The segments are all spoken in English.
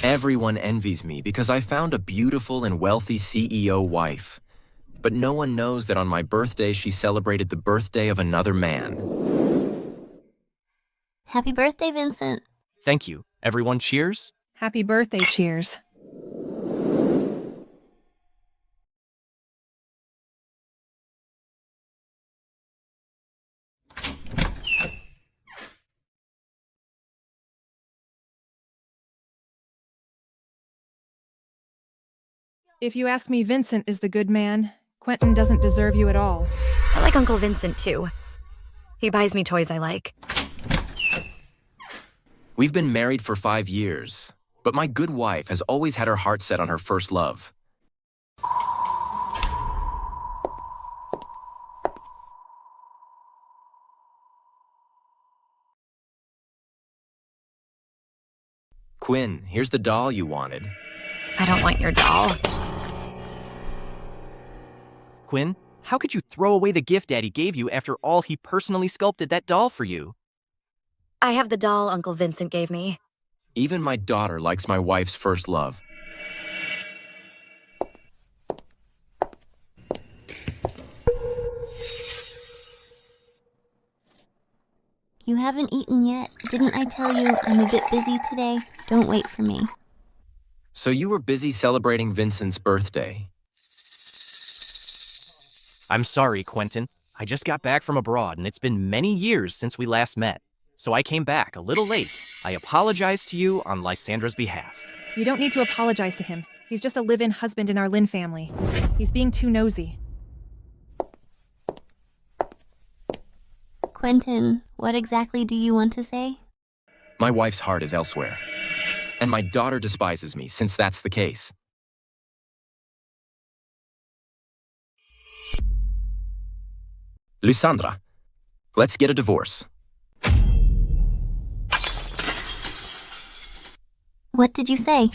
Everyone envies me because I found a beautiful and wealthy CEO wife. But no one knows that on my birthday she celebrated the birthday of another man. Happy birthday, Vincent. Thank you. Everyone cheers? Happy birthday, cheers. If you ask me, Vincent is the good man. Quentyn doesn't deserve you at all. I like Uncle Vincent, too. He buys me toys I like. We've been married for 5 years, but my good wife has always had her heart set on her first love. Quinn, here's the doll you wanted. I don't want your doll. Quinn, how could you throw away the gift Daddy gave you after all he personally sculpted that doll for you? I have the doll Uncle Vincent gave me. Even my daughter likes my wife's first love. You haven't eaten yet. Didn't I tell you I'm a bit busy today? Don't wait for me. So you were busy celebrating Vincent's birthday. I'm sorry, Quentyn. I just got back from abroad, and it's been many years since we last met. So I came back a little late. I apologize to you on Lysandra's behalf. You don't need to apologize to him. He's just a live-in husband in our Lynn family. He's being too nosy. Quentyn, what exactly do you want to say? My wife's heart is elsewhere. And my daughter despises me, since that's the case. Lysandra, let's get a divorce. What did you say?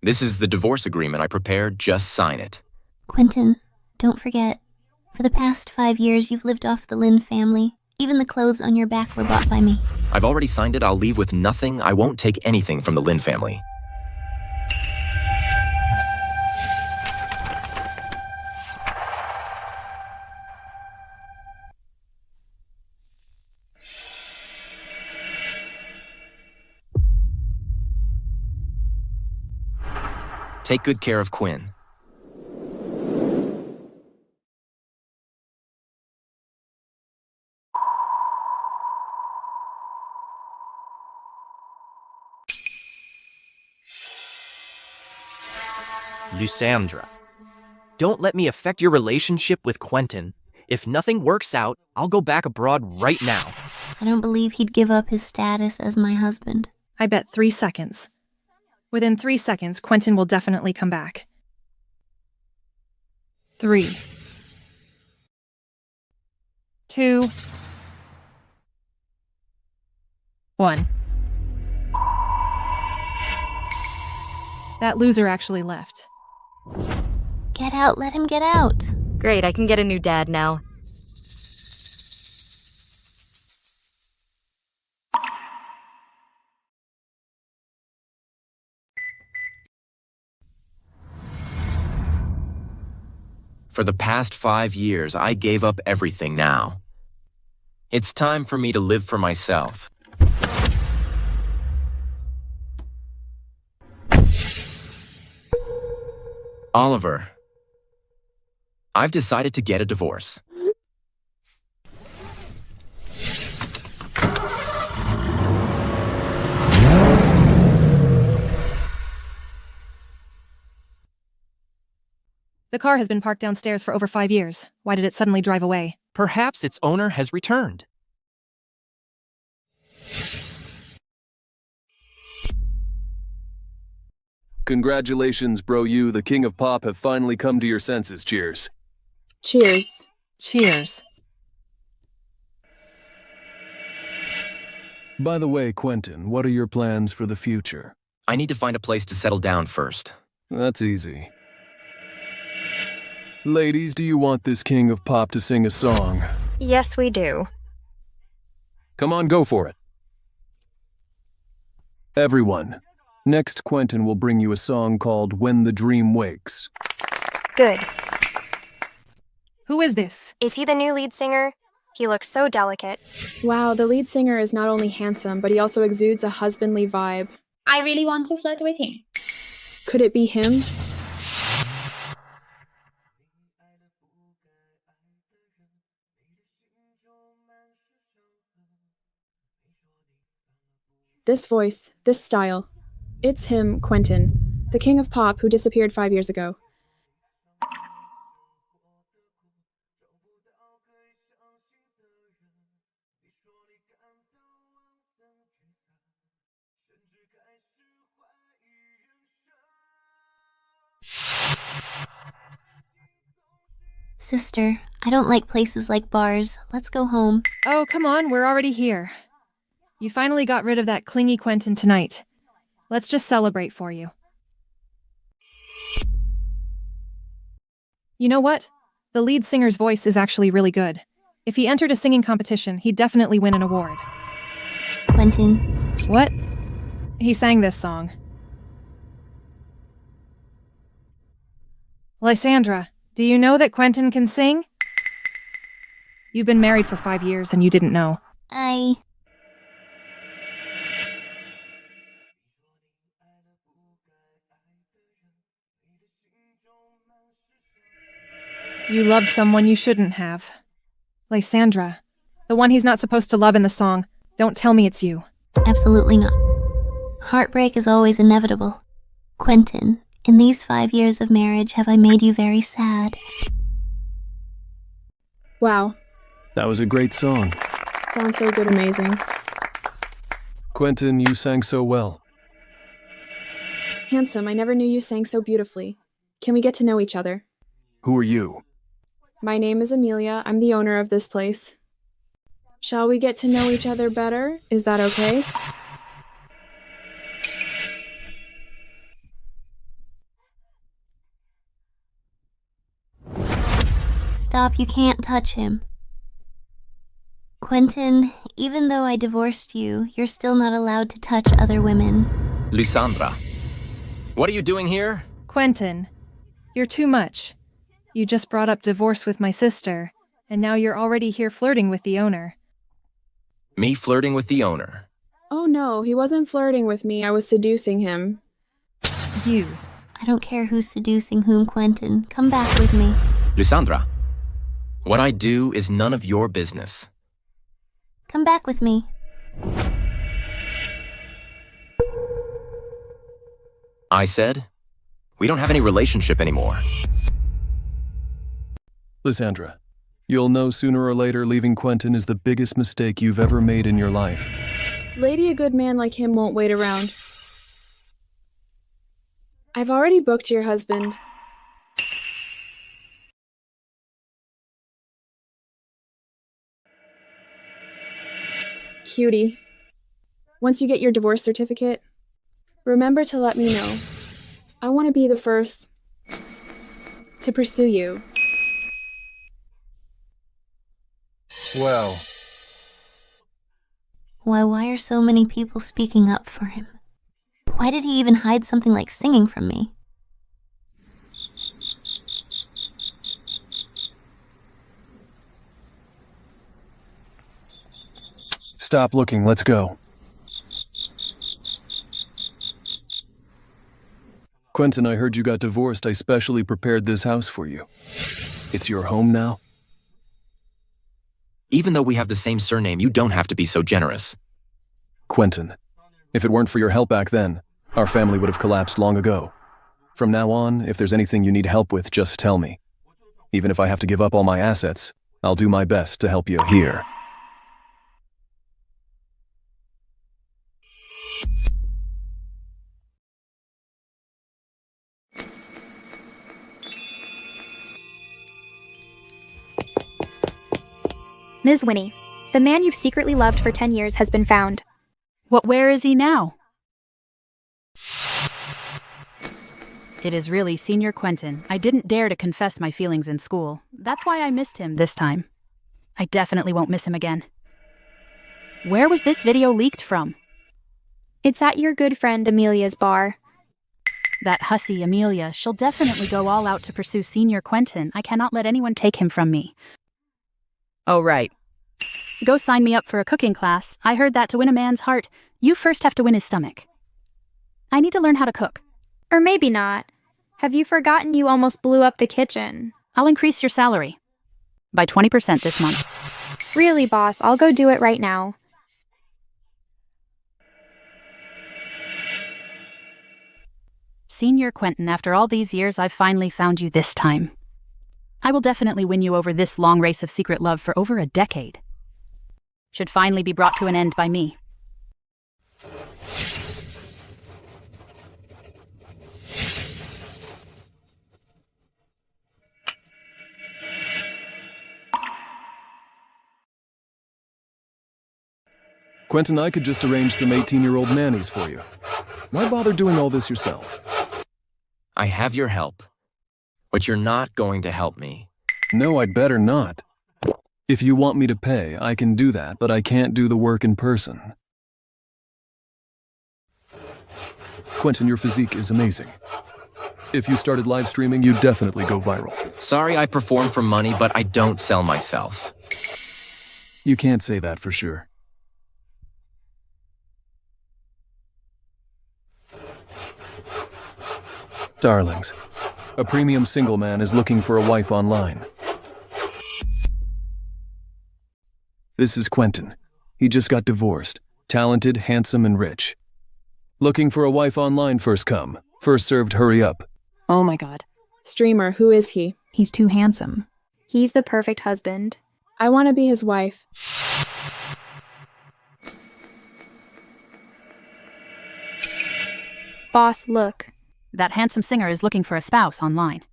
This is the divorce agreement I prepared. Just sign it. Quentyn, don't forget, for the past 5 years you've lived off the Lynn family. Even the clothes on your back were bought by me. I've already signed it. I'll leave with nothing. I won't take anything from the Lynn family. Take good care of Quinn. Lysandra, don't let me affect your relationship with Quentyn. If nothing works out, I'll go back abroad right now. I don't believe he'd give up his status as my husband. I bet 3 seconds. Within 3 seconds, Quentyn will definitely come back. 3, 2, 1. That loser actually left. Get out, let him get out. Great, I can get a new dad now. For the past 5 years, I gave up everything now. It's time for me to live for myself. Oliver, I've decided to get a divorce. The car has been parked downstairs for over 5 years. Why did it suddenly drive away? Perhaps its owner has returned. Congratulations, bro. You, the king of pop, have finally come to your senses. Cheers. Cheers. Cheers. By the way, Quentyn, what are your plans for the future? I need to find a place to settle down first. That's easy. Ladies, do you want this king of pop to sing a song? Yes, we do. Come on, go for it. Everyone, next Quentyn will bring you a song called When the Dream Wakes. Good. Who is this? Is he the new lead singer? He looks so delicate. Wow, the lead singer is not only handsome, but he also exudes a husbandly vibe. I really want to flirt with him. Could it be him? This voice, this style. It's him, Quentyn, the king of pop who disappeared 5 years ago. Sister, I don't like places like bars. Let's go home. Oh, come on, we're already here. You finally got rid of that clingy Quentyn tonight. Let's just celebrate for you. You know what? The lead singer's voice is actually really good. If he entered a singing competition, he'd definitely win an award. Quentyn. What? He sang this song. Lysandra, do you know that Quentyn can sing? You've been married for 5 years and you didn't know. You loved someone you shouldn't have. Lysandra, the one he's not supposed to love in the song. Don't tell me it's you. Absolutely not. Heartbreak is always inevitable. Quentyn, in these 5 years of marriage, have I made you very sad? Wow, That was a great song. sounds so good, amazing. Quentyn, you sang so well. Handsome, I never knew you sang so beautifully. Can we get to know each other? Who are you? My name is Amelia. I'm the owner of this place. Shall we get to know each other better? Is that okay? Stop, you can't touch him. Quentyn, even though I divorced you, you're still not allowed to touch other women. Lysandra, what are you doing here? Quentyn, you're too much. You just brought up divorce with my sister, and now you're already here flirting with the owner. Me flirting with the owner. Oh no, he wasn't flirting with me. I was seducing him. You. I don't care who's seducing whom, Quentyn. Come back with me. Lysandra, what I do is none of your business. Come back with me. I said, we don't have any relationship anymore. Lysandra, you'll know sooner or later leaving Quentyn is the biggest mistake you've ever made in your life. Lady, a good man like him won't wait around. I've already booked your husband. Cutie. Once you get your divorce certificate, remember to let me know. I want to be the first to pursue you. Well, Why are so many people speaking up for him? Why did he even hide something like singing from me? stop looking, let's go. Quentyn, I heard you got divorced. I specially prepared this house for you. It's your home now? Even though we have the same surname, you don't have to be so generous. Quentyn, if it weren't for your help back then, our family would have collapsed long ago. From now on, if there's anything you need help with, just tell me. Even if I have to give up all my assets, I'll do my best to help you here. Ms. Winnie, the man you've secretly loved for 10 years has been found. Where is he now? It is really Senior Quentyn. I didn't dare to confess my feelings in school. That's why I missed him this time. I definitely won't miss him again. Where was this video leaked from? It's at your good friend Amelia's bar. That hussy Amelia, she'll definitely go all out to pursue Senior Quentyn. I cannot let anyone take him from me. Oh, right. Go sign me up for a cooking class. I heard that to win a man's heart, you first have to win his stomach. I need to learn how to cook. Or maybe not. Have you forgotten you almost blew up the kitchen? I'll increase your salary by 20% this month. Really, boss, I'll go do it right now. Senior Quentyn, after all these years, I've finally found you this time. I will definitely win you over this long race of secret love for over a decade. Should finally be brought to an end by me. Quentyn, I could just arrange some 18-year-old nannies for you. Why bother doing all this yourself? I have your help, but you're not going to help me. No, I'd better not. If you want me to pay, I can do that, but I can't do the work in person. Quentyn, your physique is amazing. If you started live streaming, you'd definitely go viral. Sorry I perform for money, but I don't sell myself. You can't say that for sure. Darlings, a premium single man is looking for a wife online. This is Quentyn. He just got divorced. Talented, handsome, and rich. Looking for a wife online, first come. First served, hurry up. Oh my god. Streamer, who is he? He's too handsome. He's the perfect husband. I want to be his wife. Boss, look. That handsome singer is looking for a spouse online.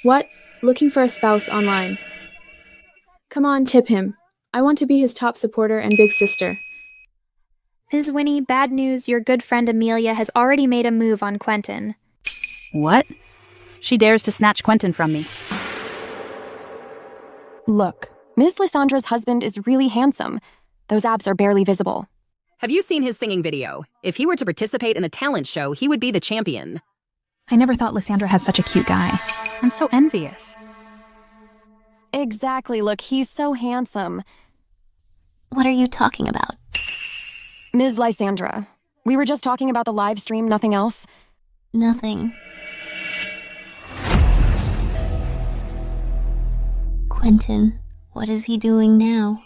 What? Looking for a spouse online. Come on, tip him. I want to be his top supporter and big sister. Ms. Winnie, bad news, your good friend Amelia has already made a move on Quentyn. What? She dares to snatch Quentyn from me. Look, Ms. Lysandra's husband is really handsome. Those abs are barely visible. Have you seen his singing video? If he were to participate in a talent show, he would be the champion. I never thought Lysandra had such a cute guy. I'm so envious. Exactly, look, he's so handsome. What are you talking about? Ms. Lysandra, we were just talking about the live stream, nothing else? Nothing. Quentyn, what is he doing now?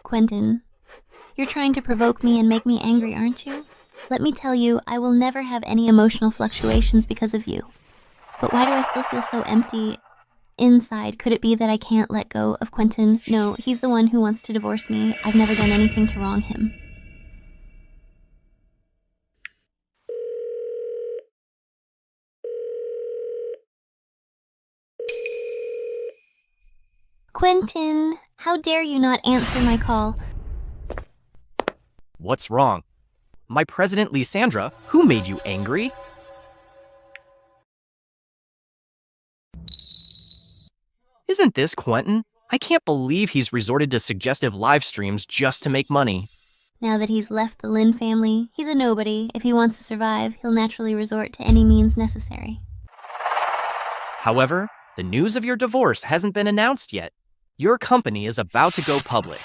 Quentyn, you're trying to provoke me and make me angry, aren't you? Let me tell you, I will never have any emotional fluctuations because of you. But why do I still feel so empty inside? Could it be that I can't let go of Quentyn? No, he's the one who wants to divorce me. I've never done anything to wrong him. Quentyn, how dare you not answer my call? What's wrong? My President Lysandra, who made you angry? Isn't this Quentyn? I can't believe he's resorted to suggestive live streams just to make money. Now that he's left the Lin family, he's a nobody. If he wants to survive, he'll naturally resort to any means necessary. However, the news of your divorce hasn't been announced yet. Your company is about to go public.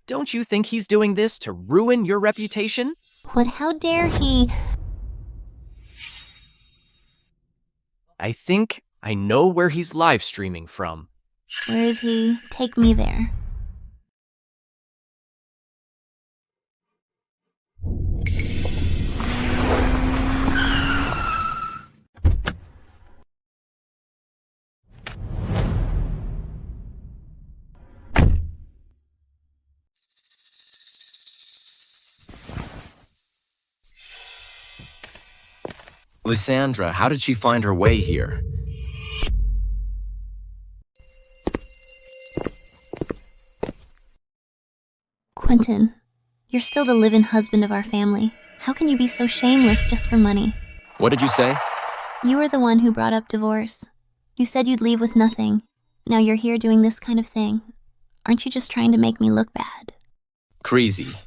Don't you think he's doing this to ruin your reputation? What? How dare he? I think I know where he's live streaming from. Where is he? Take me there. Lysandra, how did she find her way here? Quentyn, you're still the live-in husband of our family. How can you be so shameless just for money? What did you say? You were the one who brought up divorce. You said you'd leave with nothing. Now you're here doing this kind of thing. Aren't you just trying to make me look bad? Crazy.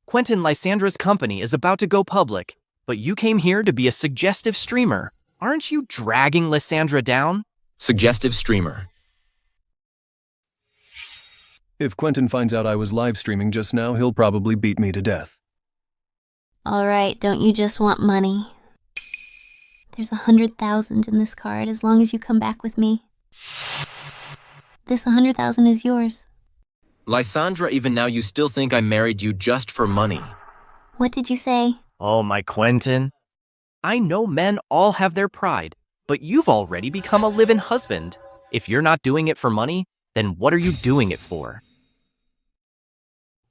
Quentyn Lysandra's company is about to go public, but you came here to be a suggestive streamer. Aren't you dragging Lysandra down? Suggestive streamer. If Quentyn finds out I was live streaming just now, he'll probably beat me to death. Alright, don't you just want money? There's 100,000 in this card as long as you come back with me. This 100,000 is yours. Lysandra, even now you still think I married you just for money. What did you say? Oh, my Quentyn. I know men all have their pride, but you've already become a live-in husband. If you're not doing it for money, then what are you doing it for?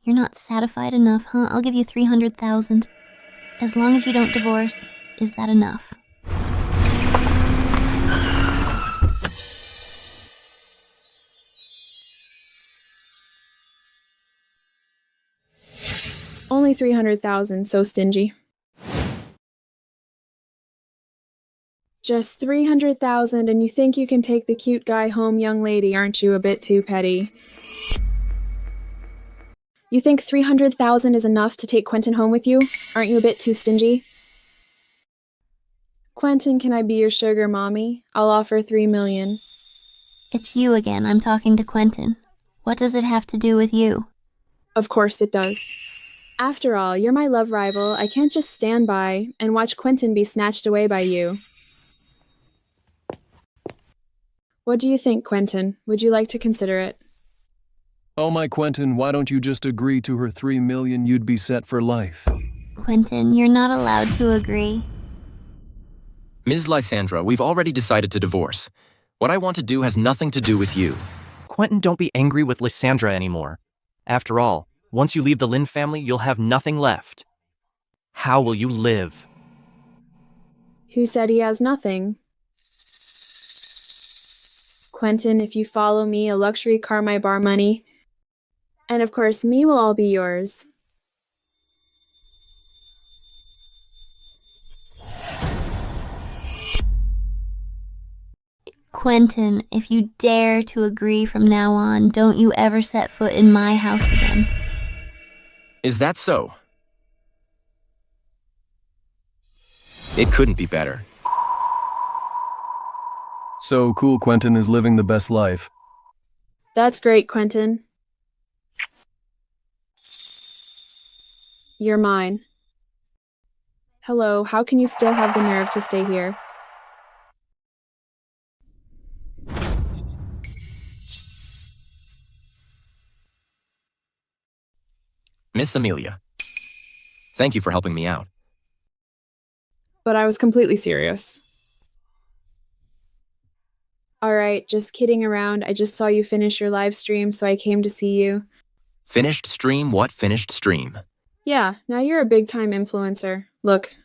You're not satisfied enough, huh? I'll give you 300,000. As long as you don't divorce, is that enough? Only 300,000, so stingy. Just 300,000 and you think you can take the cute guy home, young lady, aren't you? A bit too petty. You think 300,000 is enough to take Quentyn home with you? Aren't you a bit too stingy? Quentyn, can I be your sugar mommy? I'll offer 3 million. It's you again. I'm talking to Quentyn. What does it have to do with you? Of course it does. After all, you're my love rival. I can't just stand by and watch Quentyn be snatched away by you. What do you think, Quentyn? Would you like to consider it? Oh my Quentyn, why don't you just agree to her 3 million? You'd be set for life. Quentyn, you're not allowed to agree. Ms. Lysandra, we've already decided to divorce. What I want to do has nothing to do with you. Quentyn, don't be angry with Lysandra anymore. After all, once you leave the Lynn family, you'll have nothing left. How will you live? Who said he has nothing? Quentyn, if you follow me, a luxury car, my bar money, and of course, me will all be yours. Quentyn, if you dare to agree from now on, don't you ever set foot in my house again. Is that so? It couldn't be better. So cool, Quentyn is living the best life. That's great, Quentyn. You're mine. Hello, how can you still have the nerve to stay here? Miss Amelia, thank you for helping me out. But I was completely serious. Alright, just kidding around. I just saw you finish your live stream, so I came to see you. Finished stream? What finished stream? Yeah, now you're a big-time influencer. Look.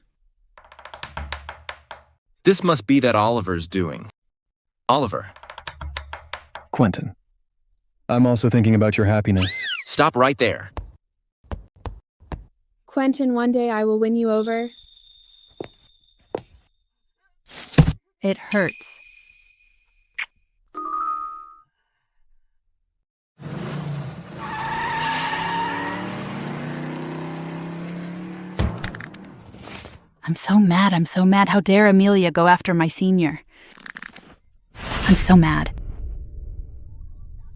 This must be that Oliver's doing. Oliver. Quentyn, I'm also thinking about your happiness. Stop right there. Quentyn, one day I will win you over. It hurts. I'm so mad. How dare Amelia go after my senior? I'm so mad.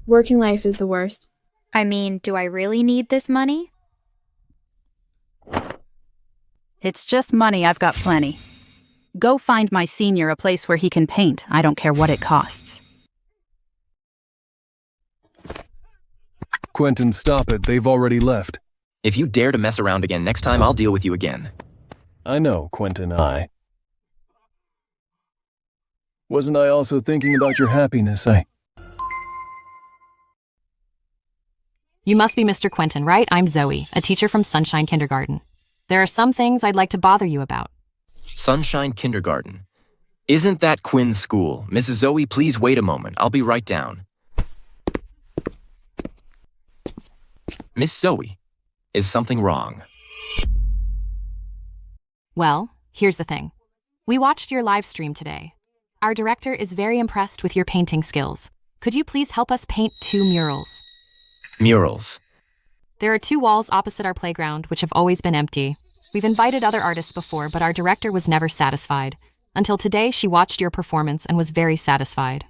Working life is the worst. I mean, do I really need this money? It's just money, I've got plenty. Go find my senior a place where he can paint. I don't care what it costs. Quentyn, stop it. They've already left. If you dare to mess around again next time, I'll deal with you again. I know, Quentyn, Wasn't I also thinking about your happiness? You must be Mr. Quentyn, right? I'm Zoe, a teacher from Sunshine Kindergarten. There are some things I'd like to bother you about. Sunshine Kindergarten. Isn't that Quinn's school? Mrs. Zoe, please wait a moment. I'll be right down. Miss Zoe, is something wrong? Well, here's the thing. We watched your live stream today. Our director is very impressed with your painting skills. Could you please help us paint 2 murals? Murals. There are 2 walls opposite our playground, which have always been empty. We've invited other artists before, but our director was never satisfied. Until today, she watched your performance and was very satisfied.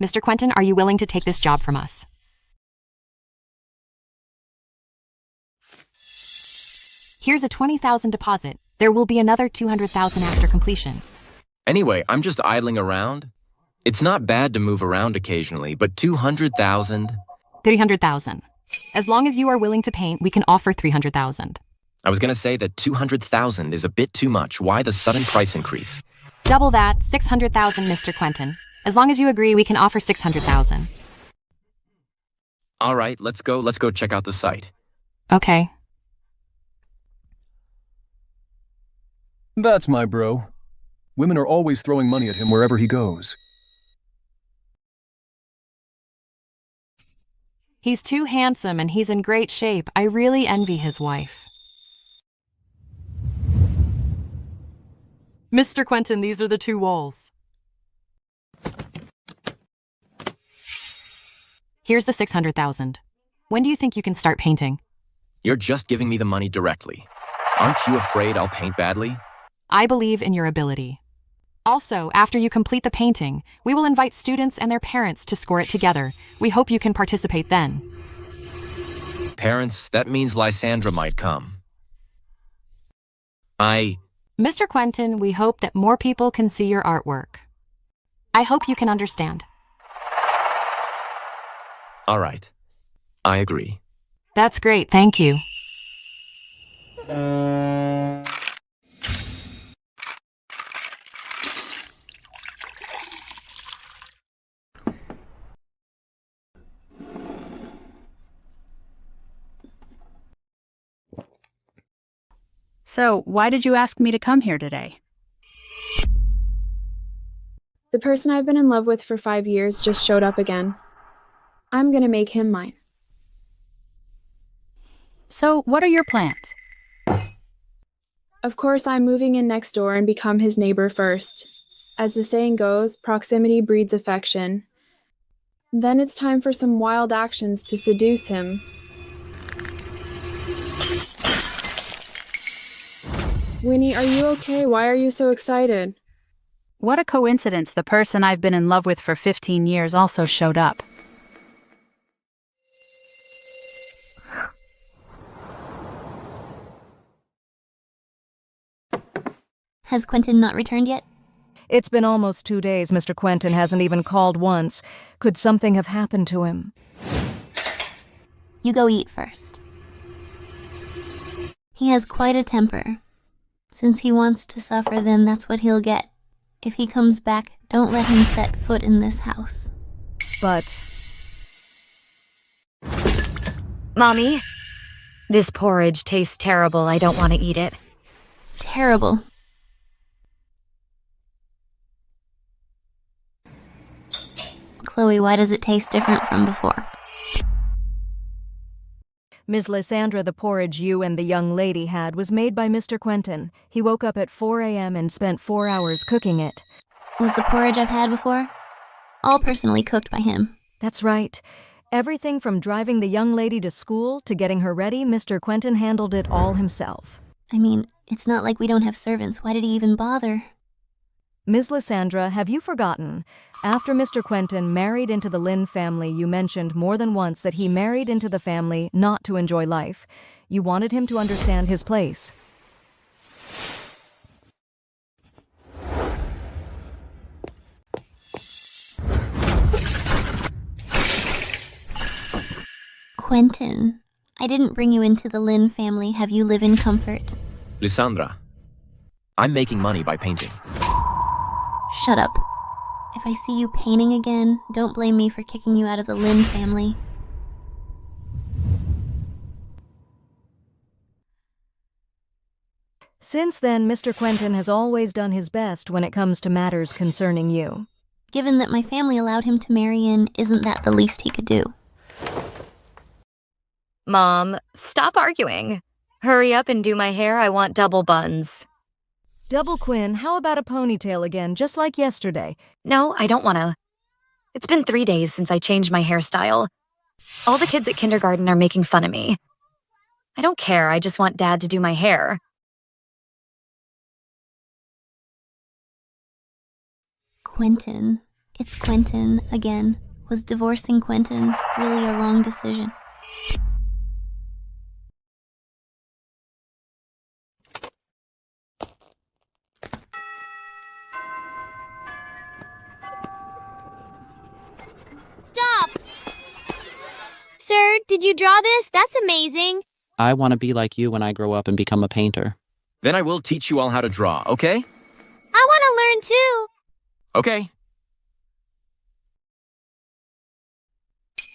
Mr. Quentyn, are you willing to take this job from us? Here's a $20,000 deposit. There will be another $200,000 after completion. Anyway, I'm just idling around. It's not bad to move around occasionally, but $200,000? $300,000. As long as you are willing to paint, we can offer $300,000. I was gonna say that $200,000 is a bit too much. Why the sudden price increase? Double that, $600,000, Mr. Quentyn. As long as you agree, we can offer $600,000. All right, let's go check out the site. Okay. That's my bro. Women are always throwing money at him wherever he goes. He's too handsome and he's in great shape. I really envy his wife. Mr. Quentyn, these are the 2 walls. Here's the $600,000. When do you think you can start painting? You're just giving me the money directly. Aren't you afraid I'll paint badly? I believe in your ability. Also, after you complete the painting, we will invite students and their parents to score it together. We hope you can participate then. Parents, that means Lysandra might come. Mr. Quentyn, we hope that more people can see your artwork. I hope you can understand. All right. I agree. That's great, thank you. So, why did you ask me to come here today? The person I've been in love with for 5 years just showed up again. I'm gonna make him mine. So, what are your plans? Of course, I'm moving in next door and become his neighbor first. As the saying goes, proximity breeds affection. Then it's time for some wild actions to seduce him. Winnie, are you okay? Why are you so excited? What a coincidence the person I've been in love with for 15 years also showed up. Has Quentyn not returned yet? It's been almost 2 days. Mr. Quentyn hasn't even called once. Could something have happened to him? You go eat first. He has quite a temper. Since he wants to suffer, then that's what he'll get. If he comes back, don't let him set foot in this house. But... Mommy, this porridge tastes terrible. I don't want to eat it. Terrible. Chloe, why does it taste different from before? Ms. Lysandra, the porridge you and the young lady had was made by Mr. Quentyn. He woke up at 4 a.m. and spent 4 hours cooking it. Was the porridge I've had before? All personally cooked by him. That's right. Everything from driving the young lady to school to getting her ready, Mr. Quentyn handled it all himself. I mean, it's not like we don't have servants. Why did he even bother? Ms. Lysandra, have you forgotten? After Mr. Quentyn married into the Lynn family, you mentioned more than once that he married into the family not to enjoy life. You wanted him to understand his place. Quentyn, I didn't bring you into the Lynn family. Have you live in comfort? Lysandra, I'm making money by painting. Shut up. If I see you painting again, don't blame me for kicking you out of the Lynn family. Since then, Mr. Quentyn has always done his best when it comes to matters concerning you. Given that my family allowed him to marry in, isn't that the least he could do? Mom, stop arguing. Hurry up and do my hair. I want double buns. Double Quinn, how about a ponytail again, just like yesterday? No, I don't want to. It's been 3 days since I changed my hairstyle. All the kids at kindergarten are making fun of me. I don't care, I just want Dad to do my hair. Quentyn. It's Quentyn again. Was divorcing Quentyn really a wrong decision? Stop! Sir, did you draw this? That's amazing. I want to be like you when I grow up and become a painter. Then I will teach you all how to draw, okay? I want to learn too. Okay.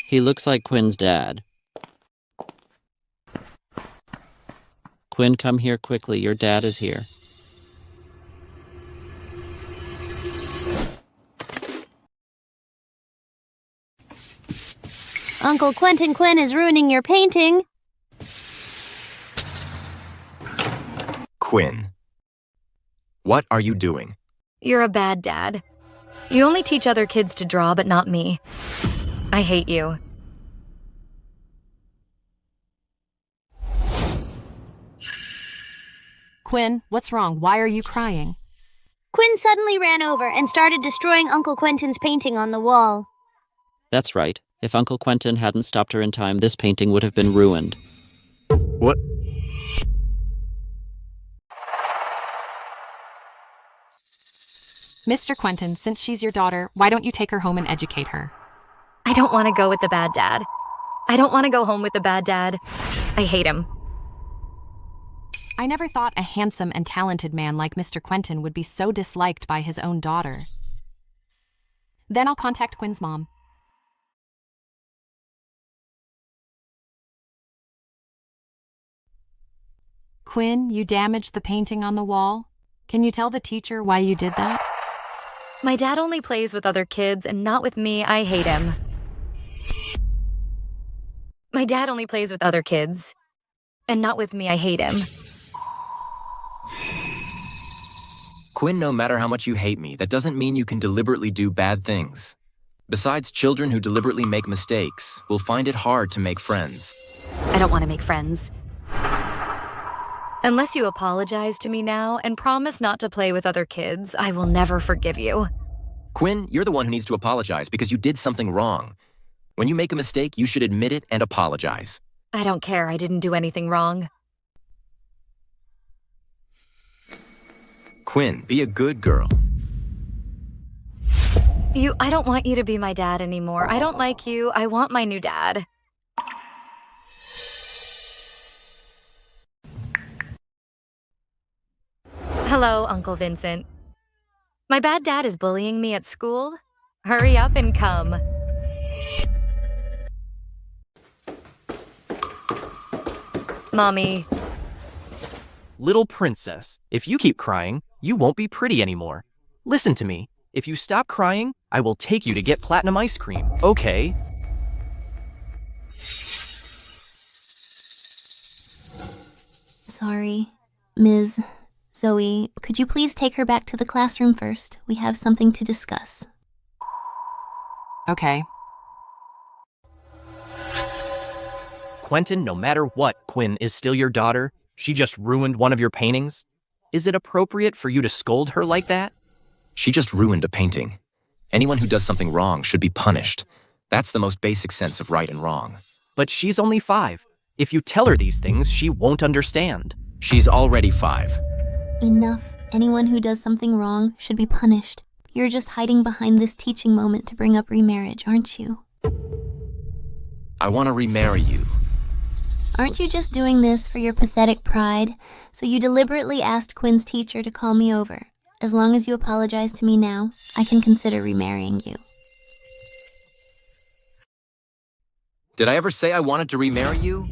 He looks like Quinn's dad. Quinn, come here quickly. Your dad is here. Uncle Quentyn Quinn is ruining your painting. Quinn. What are you doing? You're a bad dad. You only teach other kids to draw, but not me. I hate you. Quinn, what's wrong? Why are you crying? Quinn suddenly ran over and started destroying Uncle Quentyn's painting on the wall. That's right. If Uncle Quentyn hadn't stopped her in time, this painting would have been ruined. What? Mr. Quentyn, since she's your daughter, why don't you take her home and educate her? I don't want to go with the bad dad. I don't want to go home with the bad dad. I hate him. I never thought a handsome and talented man like Mr. Quentyn would be so disliked by his own daughter. Then I'll contact Quinn's mom. Quinn, you damaged the painting on the wall. Can you tell the teacher why you did that? My dad only plays with other kids and not with me. I hate him. My dad only plays with other kids and not with me. I hate him. Quinn, no matter how much you hate me, that doesn't mean you can deliberately do bad things. Besides, children who deliberately make mistakes will find it hard to make friends. I don't want to make friends. Unless you apologize to me now and promise not to play with other kids, I will never forgive you. Quinn, you're the one who needs to apologize because you did something wrong. When you make a mistake, you should admit it and apologize. I don't care. I didn't do anything wrong. Quinn, be a good girl. I don't want you to be my dad anymore. I don't like you. I want my new dad. Hello, Uncle Vincent. My bad dad is bullying me at school. Hurry up and come. Mommy. Little princess, if you keep crying, you won't be pretty anymore. Listen to me. If you stop crying, I will take you to get platinum ice cream, okay? Sorry, Ms. Zoe, could you please take her back to the classroom first? We have something to discuss. Okay. Quentyn, no matter what, Quinn is still your daughter. She just ruined one of your paintings. Is it appropriate for you to scold her like that? She just ruined a painting. Anyone who does something wrong should be punished. That's the most basic sense of right and wrong. But she's only 5. If you tell her these things, she won't understand. She's already 5. Enough. Anyone who does something wrong should be punished. You're just hiding behind this teaching moment to bring up remarriage, aren't you? I want to remarry you. Aren't you just doing this for your pathetic pride? So you deliberately asked Quinn's teacher to call me over. As long as you apologize to me now, I can consider remarrying you. Did I ever say I wanted to remarry you?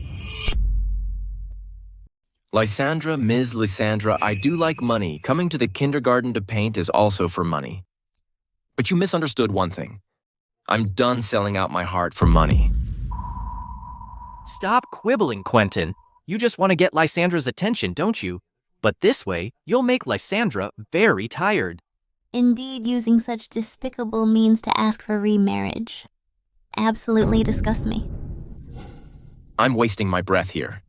Lysandra, Ms. Lysandra, I do like money. Coming to the kindergarten to paint is also for money. But you misunderstood one thing. I'm done selling out my heart for money. Stop quibbling, Quentyn. You just want to get Lysandra's attention, don't you? But this way, you'll make Lysandra very tired. Indeed, using such despicable means to ask for remarriage absolutely disgusts me. I'm wasting my breath here.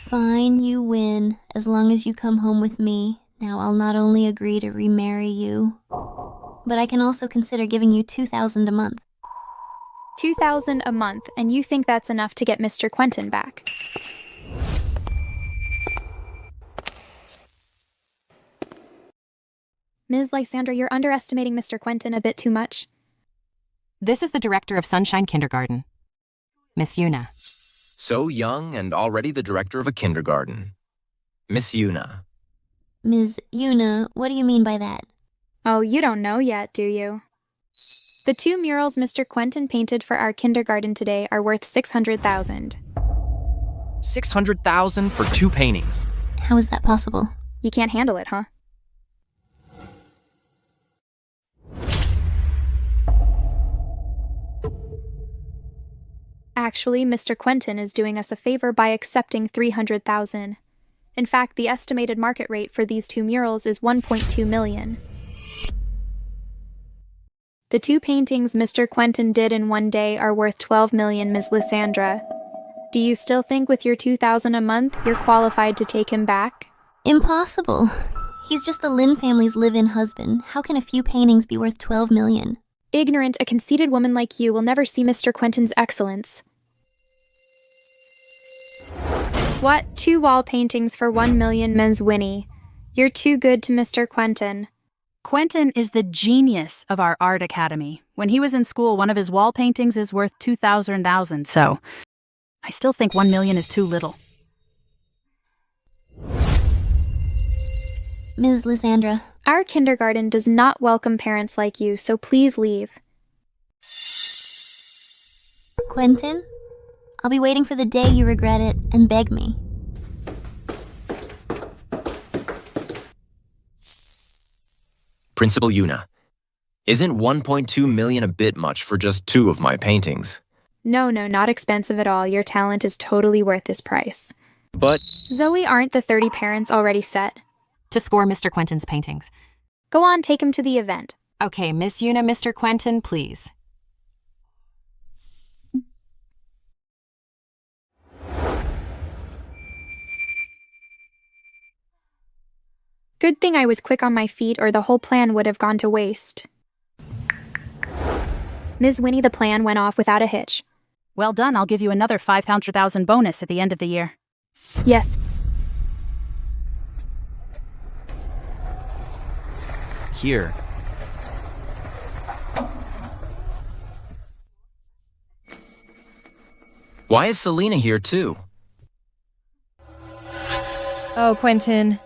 Fine, you win. As long as you come home with me, now I'll not only agree to remarry you, but I can also consider giving you $2,000 a month. $2,000 a month, and you think that's enough to get Mr. Quentyn back? Ms. Lysandra, you're underestimating Mr. Quentyn a bit too much. This is the director of Sunshine Kindergarten, Miss Yuna. So young and already the director of a kindergarten. Miss Yuna. Ms. Yuna, what do you mean by that? Oh, you don't know yet, do you? The 2 murals Mr. Quentyn painted for our kindergarten today are worth $600,000. $600,000 for 2 paintings. How is that possible? You can't handle it, huh? Actually, Mr. Quentyn is doing us a favor by accepting $300,000. In fact, the estimated market rate for these 2 murals is $1.2 million. The 2 paintings Mr. Quentyn did in one day are worth $12 million, Ms. Lysandra. Do you still think with your $2,000 a month, you're qualified to take him back? Impossible. He's just the Lin family's live-in husband. How can a few paintings be worth $12 million? Ignorant, a conceited woman like you will never see Mr. Quentyn's excellence. What? 2 wall paintings for $1 million, Ms. Winnie. You're too good to Mr. Quentyn. Quentyn is the genius of our art academy. When he was in school, one of his wall paintings is worth $2,000, so I still think $1 million is too little. Ms. Lysandra. Our kindergarten does not welcome parents like you, so please leave. Quentyn, I'll be waiting for the day you regret it and beg me. Principal Yuna, isn't $1.2 million a bit much for just 2 of my paintings? No, not expensive at all. Your talent is totally worth this price. But... Zoe, aren't the 30 parents already set? To score Mr. Quentyn's paintings. Go on, take him to the event. Okay, Miss Yuna, Mr. Quentyn, please. Good thing I was quick on my feet or the whole plan would have gone to waste. Ms. Winnie, the plan went off without a hitch. Well done, I'll give you another $500,000 bonus at the end of the year. Yes. Here. Why is Selena here too? Oh, Quentyn.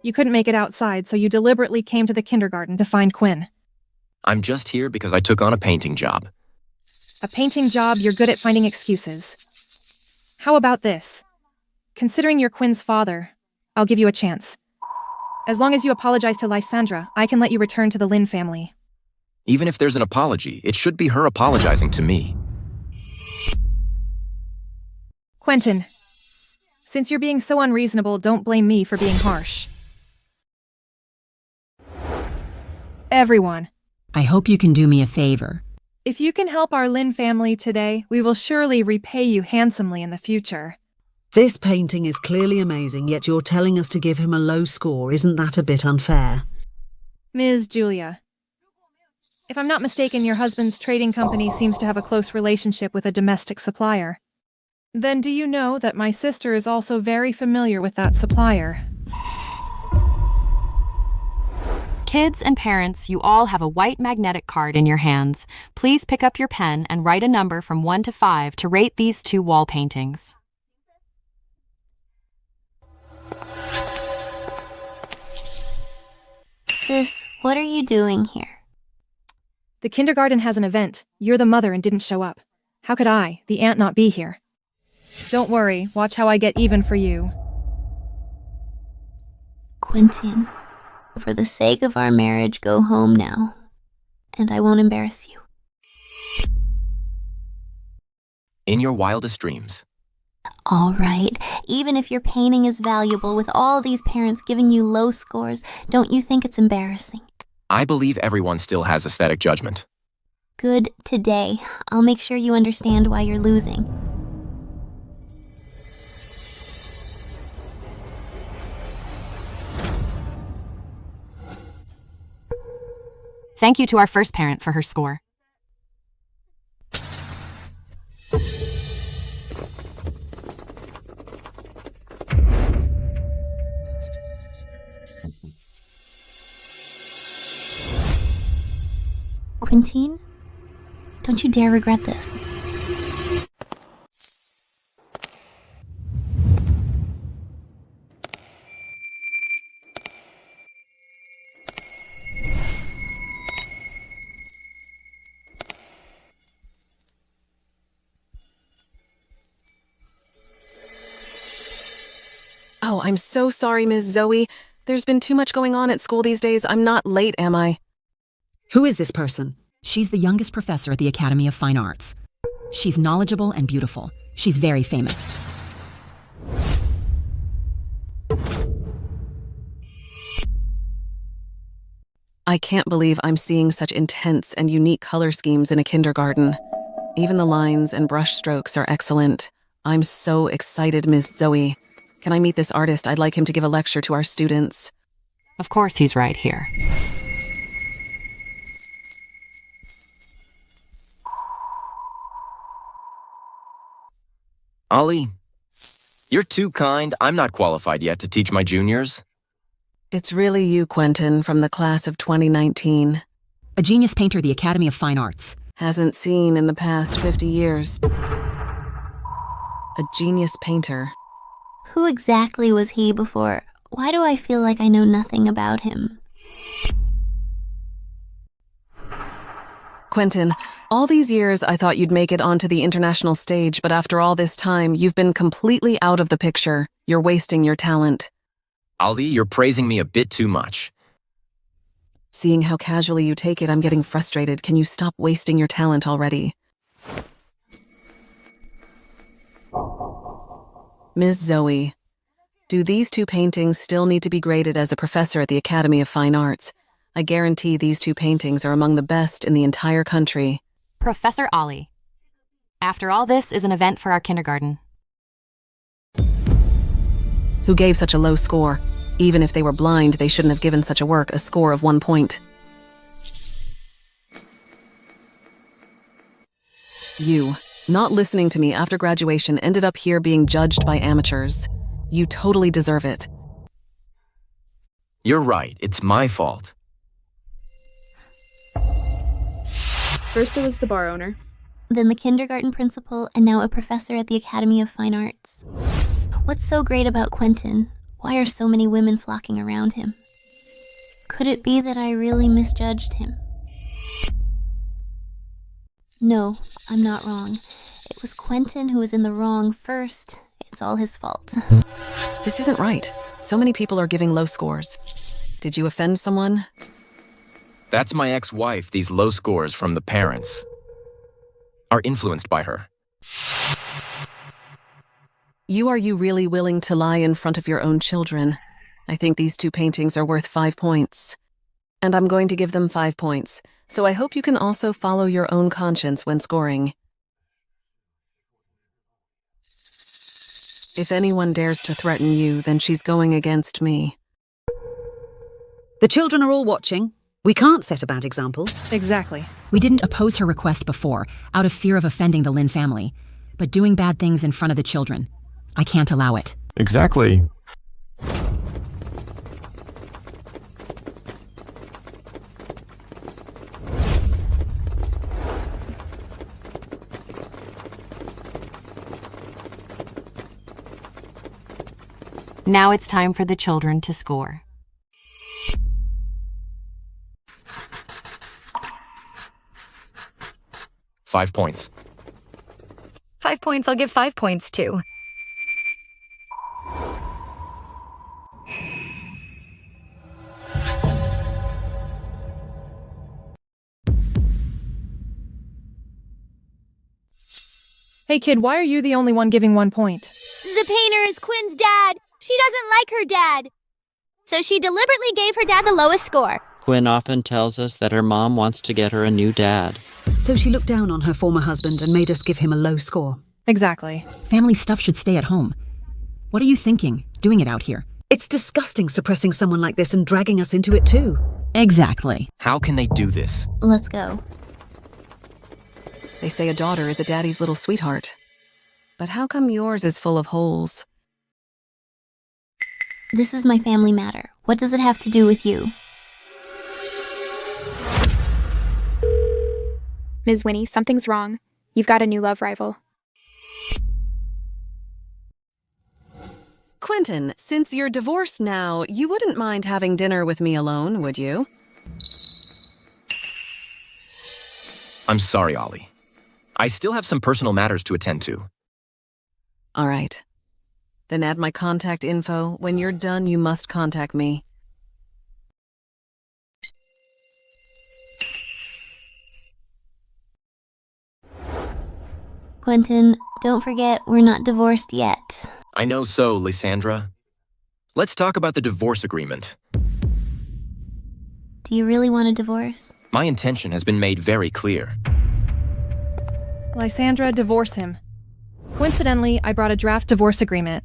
You couldn't make it outside, so you deliberately came to the kindergarten to find Quinn. I'm just here because I took on a painting job. A painting job, you're good at finding excuses. How about this? Considering you're Quinn's father, I'll give you a chance. As long as you apologize to Lysandra, I can let you return to the Lin family. Even if there's an apology, it should be her apologizing to me. Quentyn, since you're being so unreasonable, don't blame me for being harsh. Everyone. I hope you can do me a favor. If you can help our Lin family today, we will surely repay you handsomely in the future. This painting is clearly amazing, yet you're telling us to give him a low score. Isn't that a bit unfair? Ms. Julia, if I'm not mistaken, your husband's trading company seems to have a close relationship with a domestic supplier. Then do you know that my sister is also very familiar with that supplier? Kids and parents, you all have a white magnetic card in your hands. Please pick up your pen and write a number from 1 to 5 to rate these 2 wall paintings. Sis, what are you doing here? The kindergarten has an event. You're the mother and didn't show up. How could I, the aunt, not be here? Don't worry, watch how I get even for you. Quentyn, for the sake of our marriage, go home now, and I won't embarrass you. In your wildest dreams. All right, even if your painting is valuable with all these parents giving you low scores, don't you think it's embarrassing? I believe everyone still has aesthetic judgment. Good today. I'll make sure you understand why you're losing. Thank you to our first parent for her score. Quentyn, don't you dare regret this. Oh, I'm so sorry, Ms. Zoe. There's been too much going on at school these days. I'm not late, am I? Who is this person? She's the youngest professor at the Academy of Fine Arts. She's knowledgeable and beautiful. She's very famous. I can't believe I'm seeing such intense and unique color schemes in a kindergarten. Even the lines and brush strokes are excellent. I'm so excited, Ms. Zoe. Can I meet this artist? I'd like him to give a lecture to our students. Of course he's right here. Ollie, you're too kind. I'm not qualified yet to teach my juniors. It's really you, Quentyn, from the class of 2019. A genius painter, the Academy of Fine Arts. Hasn't seen in the past 50 years. A genius painter. Who exactly was he before? Why do I feel like I know nothing about him? Quentyn, all these years I thought you'd make it onto the international stage, but after all this time, you've been completely out of the picture. You're wasting your talent. Ollie, you're praising me a bit too much. Seeing how casually you take it, I'm getting frustrated. Can you stop wasting your talent already? Ms. Zoe, do these two paintings still need to be graded as a professor at the Academy of Fine Arts? I guarantee these two paintings are among the best in the entire country. Professor Ollie. After all, this is an event for our kindergarten. Who gave such a low score? Even if they were blind, they shouldn't have given such a work a score of 1 point. You, not listening to me after graduation, ended up here being judged by amateurs. You totally deserve it. You're right. It's my fault. First it was the bar owner. Then the kindergarten principal, and now a professor at the Academy of Fine Arts. What's so great about Quentyn? Why are so many women flocking around him? Could it be that I really misjudged him? No, I'm not wrong. It was Quentyn who was in the wrong first. It's all his fault. This isn't right. So many people are giving low scores. Did you offend someone? That's my ex-wife. These low scores from the parents are influenced by her. Are you really willing to lie in front of your own children? I think these two paintings are worth 5 points. And I'm going to give them 5 points, so I hope you can also follow your own conscience when scoring. If anyone dares to threaten you, then she's going against me. The children are all watching. We can't set a bad example. Exactly. We didn't oppose her request before, out of fear of offending the Lin family. But doing bad things in front of the children, I can't allow it. Exactly. Now it's time for the children to score. $5 points. 5 points, I'll give 5 points too. Hey kid, why are you the only one giving 1 point? The painter is Quinn's dad. She doesn't like her dad. So she deliberately gave her dad the lowest score. Quinn often tells us that her mom wants to get her a new dad. So she looked down on her former husband and made us give him a low score. Exactly. Family stuff should stay at home. What are you thinking, doing it out here? It's disgusting suppressing someone like this and dragging us into it too. Exactly. How can they do this? Let's go. They say a daughter is a daddy's little sweetheart. But how come yours is full of holes? This is my family matter. What does it have to do with you? Ms. Winnie, something's wrong. You've got a new love rival. Quentyn, since you're divorced now, you wouldn't mind having dinner with me alone, would you? I'm sorry, Ollie. I still have some personal matters to attend to. All right. Then add my contact info. When you're done, you must contact me. Quentyn, don't forget we're not divorced yet. I know so, Lysandra. Let's talk about the divorce agreement. Do you really want a divorce? My intention has been made very clear. Lysandra, divorce him. Coincidentally, I brought a draft divorce agreement.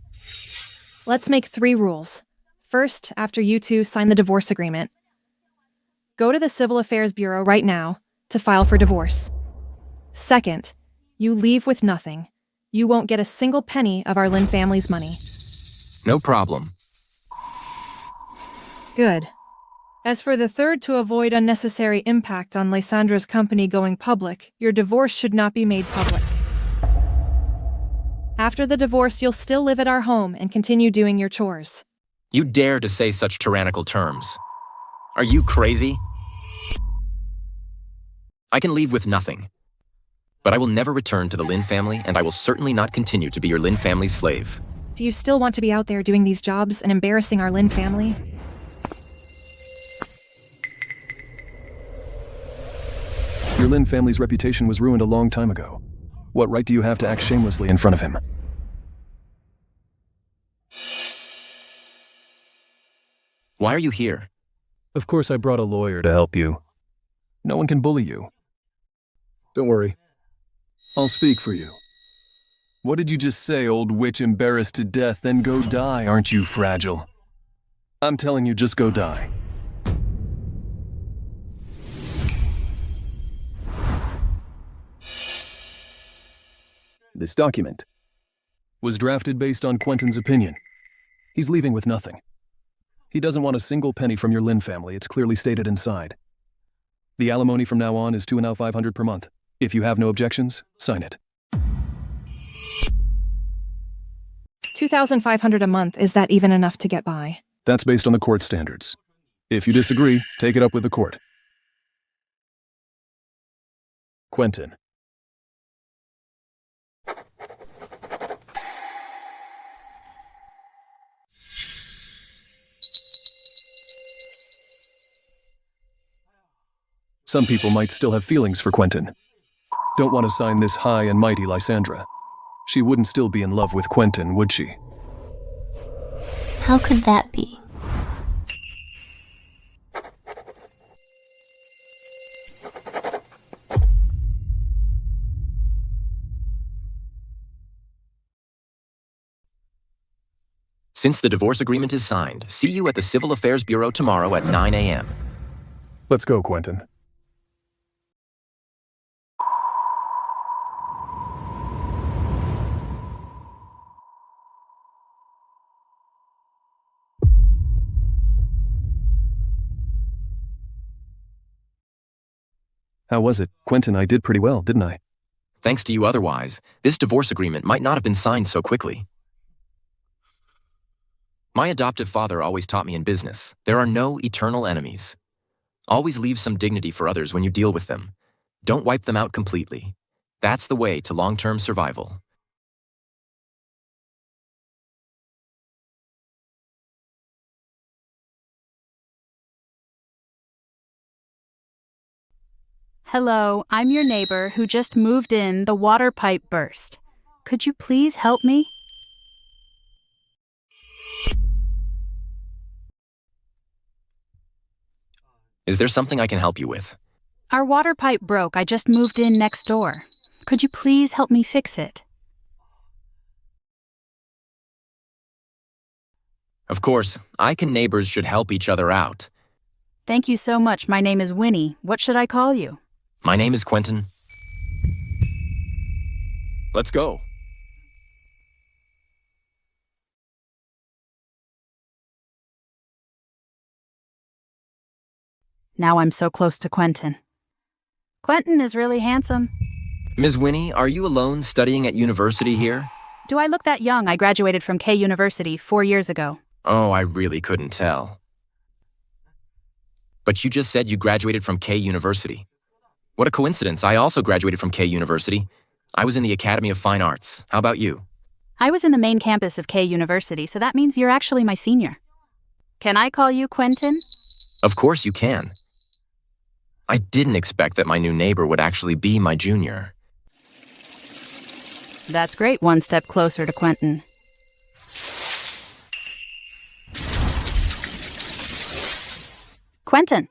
Let's make 3 rules. First, after you two sign the divorce agreement, go to the Civil Affairs Bureau right now to file for divorce. Second, you leave with nothing. You won't get a single penny of our Lynn family's money. No problem. Good. As for the third, to avoid unnecessary impact on Lysandra's company going public, your divorce should not be made public. After the divorce, you'll still live at our home and continue doing your chores. You dare to say such tyrannical terms. Are you crazy? I can leave with nothing. But I will never return to the Lynn family, and I will certainly not continue to be your Lynn family's slave. Do you still want to be out there doing these jobs and embarrassing our Lynn family? Your Lynn family's reputation was ruined a long time ago. What right do you have to act shamelessly in front of him? Why are you here? Of course I brought a lawyer to help you. No one can bully you. Don't worry. I'll speak for you. What did you just say, old witch embarrassed to death? Then go die, aren't you fragile? I'm telling you, just go die. This document was drafted based on Quentyn's opinion. He's leaving with nothing. He doesn't want a single penny from your Lynn family. It's clearly stated inside. The alimony from now on is $2,500 per month. If you have no objections, sign it. $2,500 a month, is that even enough to get by? That's based on the court standards. If you disagree, take it up with the court. Quentyn. Some people might still have feelings for Quentyn. Don't want to sign this high and mighty Lysandra. She wouldn't still be in love with Quentyn, would she? How could that be? Since the divorce agreement is signed, see you at the Civil Affairs Bureau tomorrow at 9 a.m. Let's go, Quentyn. How was it? Quentyn, I did pretty well, didn't I? Thanks to you otherwise, this divorce agreement might not have been signed so quickly. My adoptive father always taught me in business, there are no eternal enemies. Always leave some dignity for others when you deal with them. Don't wipe them out completely. That's the way to long-term survival. Hello, I'm your neighbor who just moved in. The water pipe burst. Could you please help me? Is there something I can help you with? Our water pipe broke. I just moved in next door. Could you please help me fix it? Of course, neighbors should help each other out. Thank you so much. My name is Winnie. What should I call you? My name is Quentyn. Let's go. Now I'm so close to Quentyn. Quentyn is really handsome. Ms. Winnie, are you alone studying at university here? Do I look that young? I graduated from K University 4 years ago. Oh, I really couldn't tell. But you just said you graduated from K University. What a coincidence. I also graduated from K University. I was in the Academy of Fine Arts. How about you? I was in the main campus of K University, so that means you're actually my senior. Can I call you Quentyn? Of course you can. I didn't expect that my new neighbor would actually be my junior. That's great. One step closer to Quentyn. Quentyn!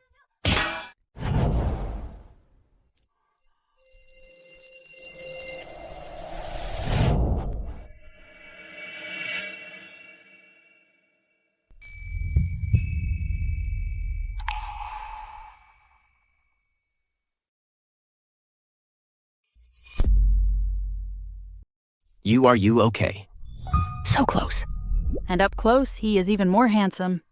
Are you okay? So close. And up close, he is even more handsome.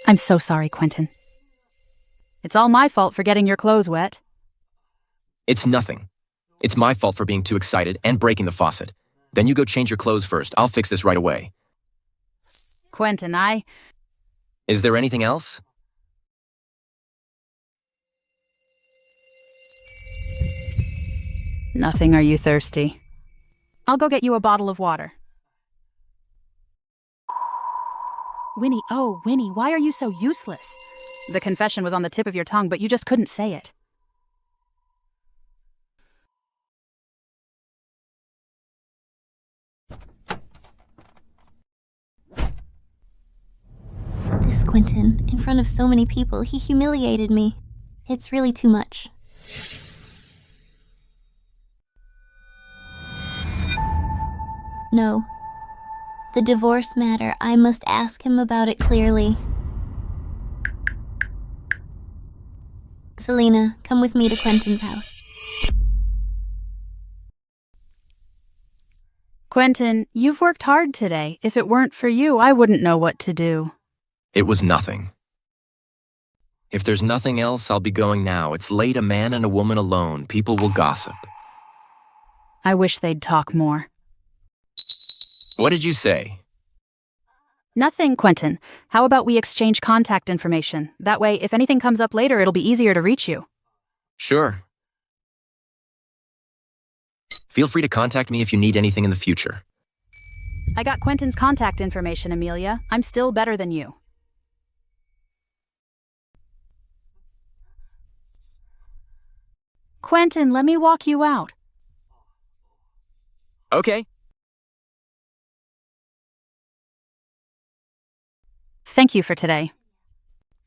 I'm so sorry, Quentyn. It's all my fault for getting your clothes wet. It's nothing. It's my fault for being too excited and breaking the faucet. Then you go change your clothes first. I'll fix this right away. Quentyn, Is there anything else? Nothing. Are you thirsty? I'll go get you a bottle of water. Winnie, oh, Winnie, why are you so useless? The confession was on the tip of your tongue, but you just couldn't say it. This Quentyn, in front of so many people, he humiliated me. It's really too much. No. The divorce matter, I must ask him about it clearly. Selena, come with me to Quentyn's house. Quentyn, you've worked hard today. If it weren't for you, I wouldn't know what to do. It was nothing. If there's nothing else, I'll be going now. It's late, a man and a woman alone. People will gossip. I wish they'd talk more. What did you say? Nothing, Quentyn. How about we exchange contact information? That way, if anything comes up later, it'll be easier to reach you. Sure. Feel free to contact me if you need anything in the future. I got Quentyn's contact information, Amelia. I'm still better than you. Quentyn, let me walk you out. Okay. Thank you for today.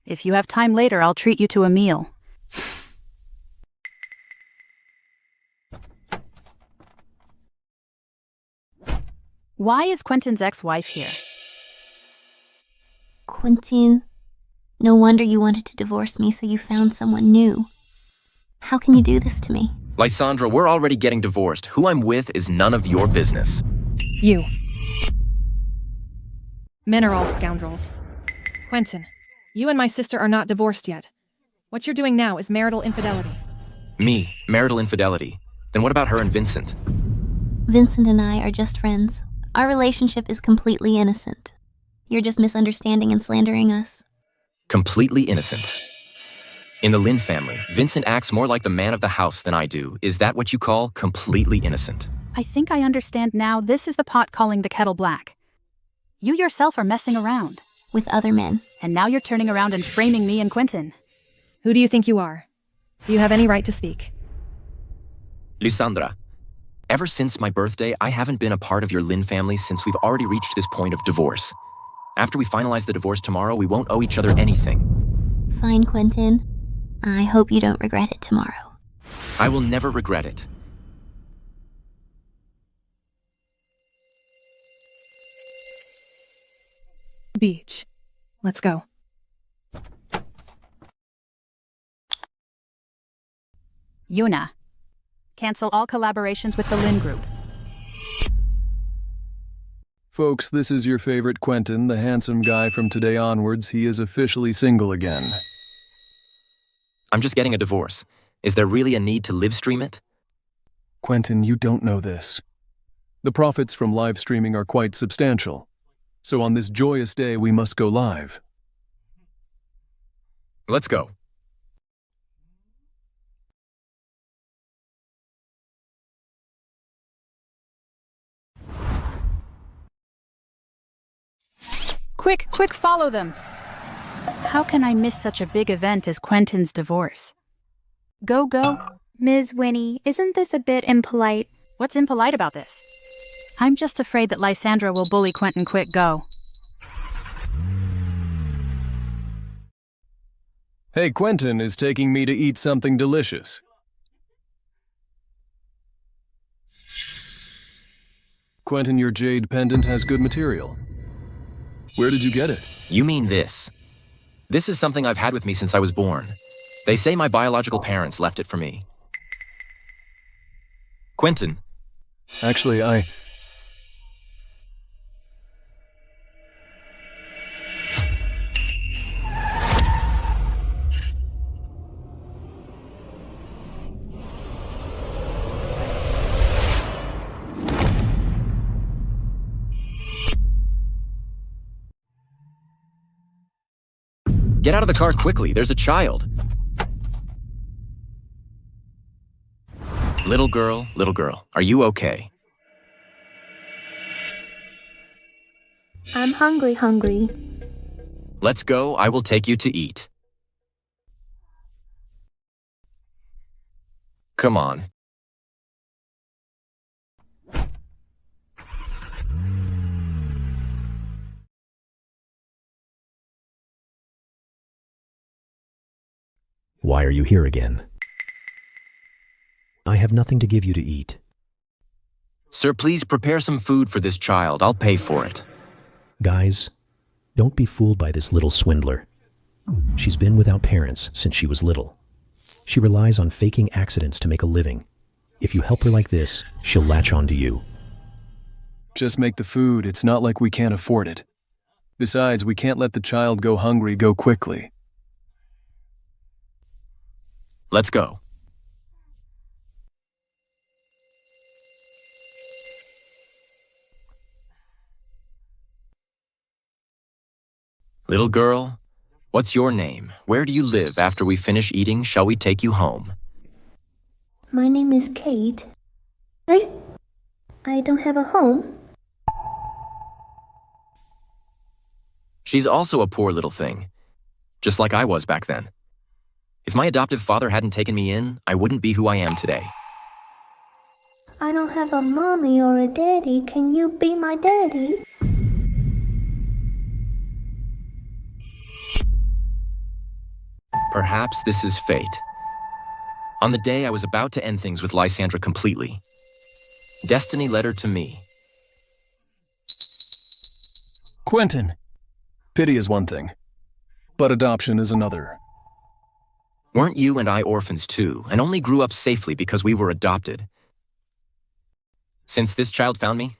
If you have time later, I'll treat you to a meal. Why is Quentyn's ex-wife here? Quentyn, no wonder you wanted to divorce me, so you found someone new. How can you do this to me? Lysandra, we're already getting divorced. Who I'm with is none of your business. You. Mineral scoundrels. Quentyn, you and my sister are not divorced yet. What you're doing now is marital infidelity. Me, marital infidelity. Then what about her and Vincent? Vincent and I are just friends. Our relationship is completely innocent. You're just misunderstanding and slandering us. Completely innocent. In the Lin family, Vincent acts more like the man of the house than I do. Is that what you call completely innocent? I think I understand now. This is the pot calling the kettle black. You yourself are messing around. With other men. And now you're turning around and framing me and Quentyn. Who do you think you are? Do you have any right to speak? Lysandra, ever since my birthday, I haven't been a part of your Lin family since we've already reached this point of divorce. After we finalize the divorce tomorrow, we won't owe each other anything. Fine, Quentyn. I hope you don't regret it tomorrow. I will never regret it. Beach. Let's go. Yuna. Cancel all collaborations with the Lin Group. Folks, this is your favorite Quentyn, the handsome guy from today onwards. He is officially single again. I'm just getting a divorce. Is there really a need to live stream it? Quentyn, you don't know this. The profits from live streaming are quite substantial. So on this joyous day, we must go live. Let's go. Quick, follow them! How can I miss such a big event as Quentyn's divorce? Go. Ms. Winnie, isn't this a bit impolite? What's impolite about this? I'm just afraid that Lysandra will bully Quentyn. Quick, go. Hey, Quentyn is taking me to eat something delicious. Quentyn, your jade pendant has good material. Where did you get it? You mean this? This is something I've had with me since I was born. They say my biological parents left it for me. Quentyn. Actually, Get out of the car quickly, there's a child. Little girl, are you okay? I'm hungry. Let's go, I will take you to eat. Come on. Why are you here again? I have nothing to give you to eat. Sir, please prepare some food for this child. I'll pay for it. Guys, don't be fooled by this little swindler. She's been without parents since she was little. She relies on faking accidents to make a living. If you help her like this, she'll latch on to you. just make the food. It's not like we can't afford it. Besides, we can't let the child go hungry go quickly. Let's go. Little girl, what's your name? Where do you live? After we finish eating, shall we take you home? My name is Kate. I don't have a home. She's also a poor little thing, just like I was back then. If my adoptive father hadn't taken me in, I wouldn't be who I am today. I don't have a mommy or a daddy. Can you be my daddy? Perhaps this is fate. On the day I was about to end things with Lysandra completely, destiny led her to me. Quentyn. Pity is one thing, but adoption is another. Weren't you and I orphans too, and only grew up safely because we were adopted? Since this child found me,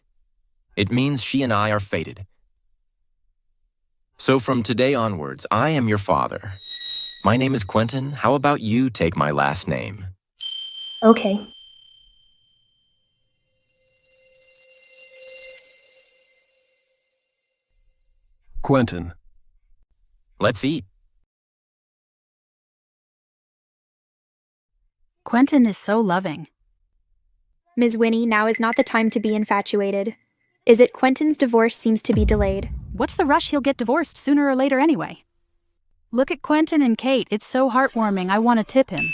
it means she and I are fated. So from today onwards, I am your father. My name is Quentyn. How about you take my last name? Okay. Quentyn. Let's eat. Quentyn is so loving. Ms. Winnie, now is not the time to be infatuated. Is it Quentyn's divorce seems to be delayed? What's the rush? He'll get divorced sooner or later anyway. Look at Quentyn and Kate. It's so heartwarming. I want to tip him.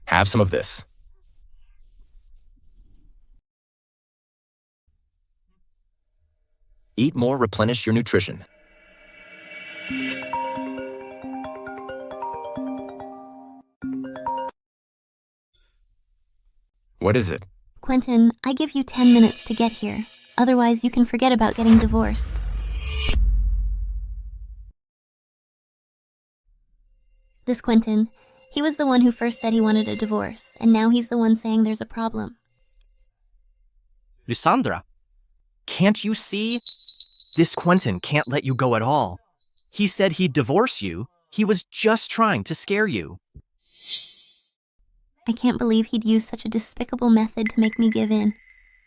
Have some of this. Eat more, replenish your nutrition. What is it? Quentyn, I give you 10 minutes to get here. Otherwise, you can forget about getting divorced. This Quentyn, he was the one who first said he wanted a divorce, and now he's the one saying there's a problem. Lysandra, can't you see? This Quentyn can't let you go at all. He said he'd divorce you. He was just trying to scare you. I can't believe he'd use such a despicable method to make me give in.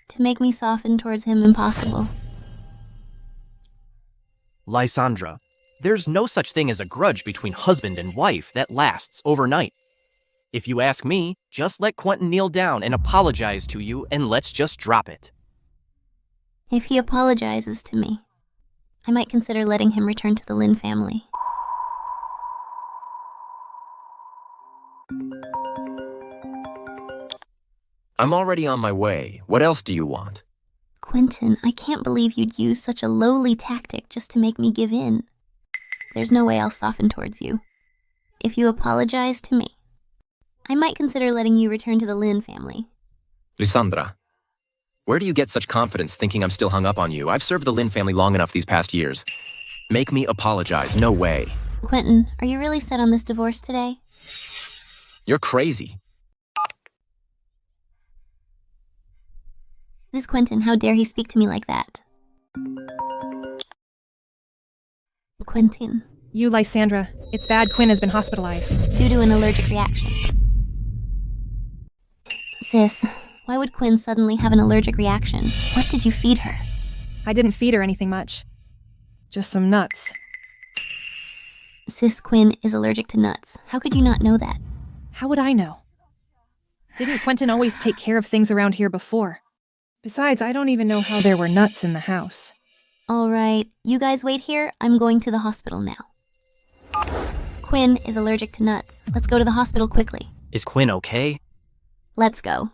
To make me soften towards him impossible. Lysandra, there's no such thing as a grudge between husband and wife that lasts overnight. If you ask me, just let Quentyn kneel down and apologize to you, and let's just drop it. If he apologizes to me, I might consider letting him return to the Lin family. I'm already on my way. What else do you want? Quentyn, I can't believe you'd use such a lowly tactic just to make me give in. There's no way I'll soften towards you. If you apologize to me, I might consider letting you return to the Lin family. Lysandra, where do you get such confidence thinking I'm still hung up on you? I've served the Lin family long enough these past years. Make me apologize. No way. Quentyn, are you really set on this divorce today? You're crazy. This Quentyn, how dare he speak to me like that? Quentyn. You, Lysandra. It's bad. Quinn has been hospitalized. Due to an allergic reaction. Sis, why would Quinn suddenly have an allergic reaction? What did you feed her? I didn't feed her anything much. Just some nuts. Sis, Quinn is allergic to nuts. How could you not know that? How would I know? Didn't Quentyn always take care of things around here before? Besides, I don't even know how there were nuts in the house. All right, you guys wait here. I'm going to the hospital now. Quinn is allergic to nuts. Let's go to the hospital quickly. Is Quinn okay? Let's go.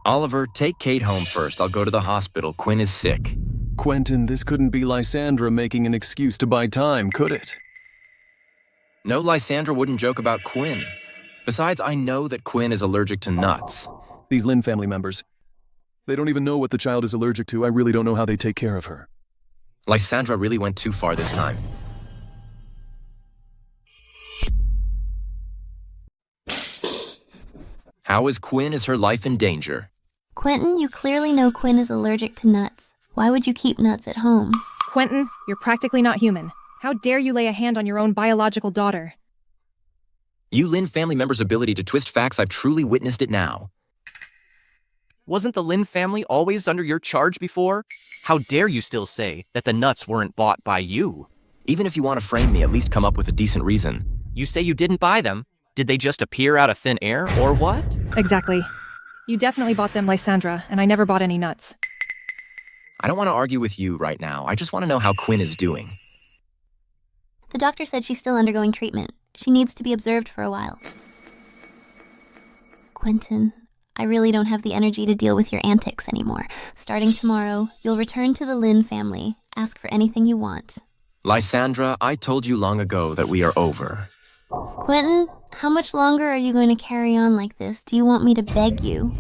Oliver, take Kate home first. I'll go to the hospital. Quinn is sick. Quentyn, this couldn't be Lysandra making an excuse to buy time, could it? No, Lysandra wouldn't joke about Quinn. Besides, I know that Quinn is allergic to nuts. These Lin family members, they don't even know what the child is allergic to. I really don't know how they take care of her. Lysandra really went too far this time. How is Quinn? Is her life in danger? Quentyn, you clearly know Quinn is allergic to nuts. Why would you keep nuts at home? Quentyn, you're practically not human. How dare you lay a hand on your own biological daughter? You Lin family members' ability to twist facts, I've truly witnessed it now. Wasn't the Lin family always under your charge before? How dare you still say that the nuts weren't bought by you? Even if you want to frame me, at least come up with a decent reason. You say you didn't buy them. Did they just appear out of thin air, or what? Exactly. You definitely bought them, Lysandra, and I never bought any nuts. I don't want to argue with you right now. I just want to know how Quinn is doing. The doctor said she's still undergoing treatment. She needs to be observed for a while. Quentyn, I really don't have the energy to deal with your antics anymore. Starting tomorrow, you'll return to the Lin family. Ask for anything you want. Lysandra, I told you long ago that we are over. Quentyn, how much longer are you going to carry on like this? Do you want me to beg you?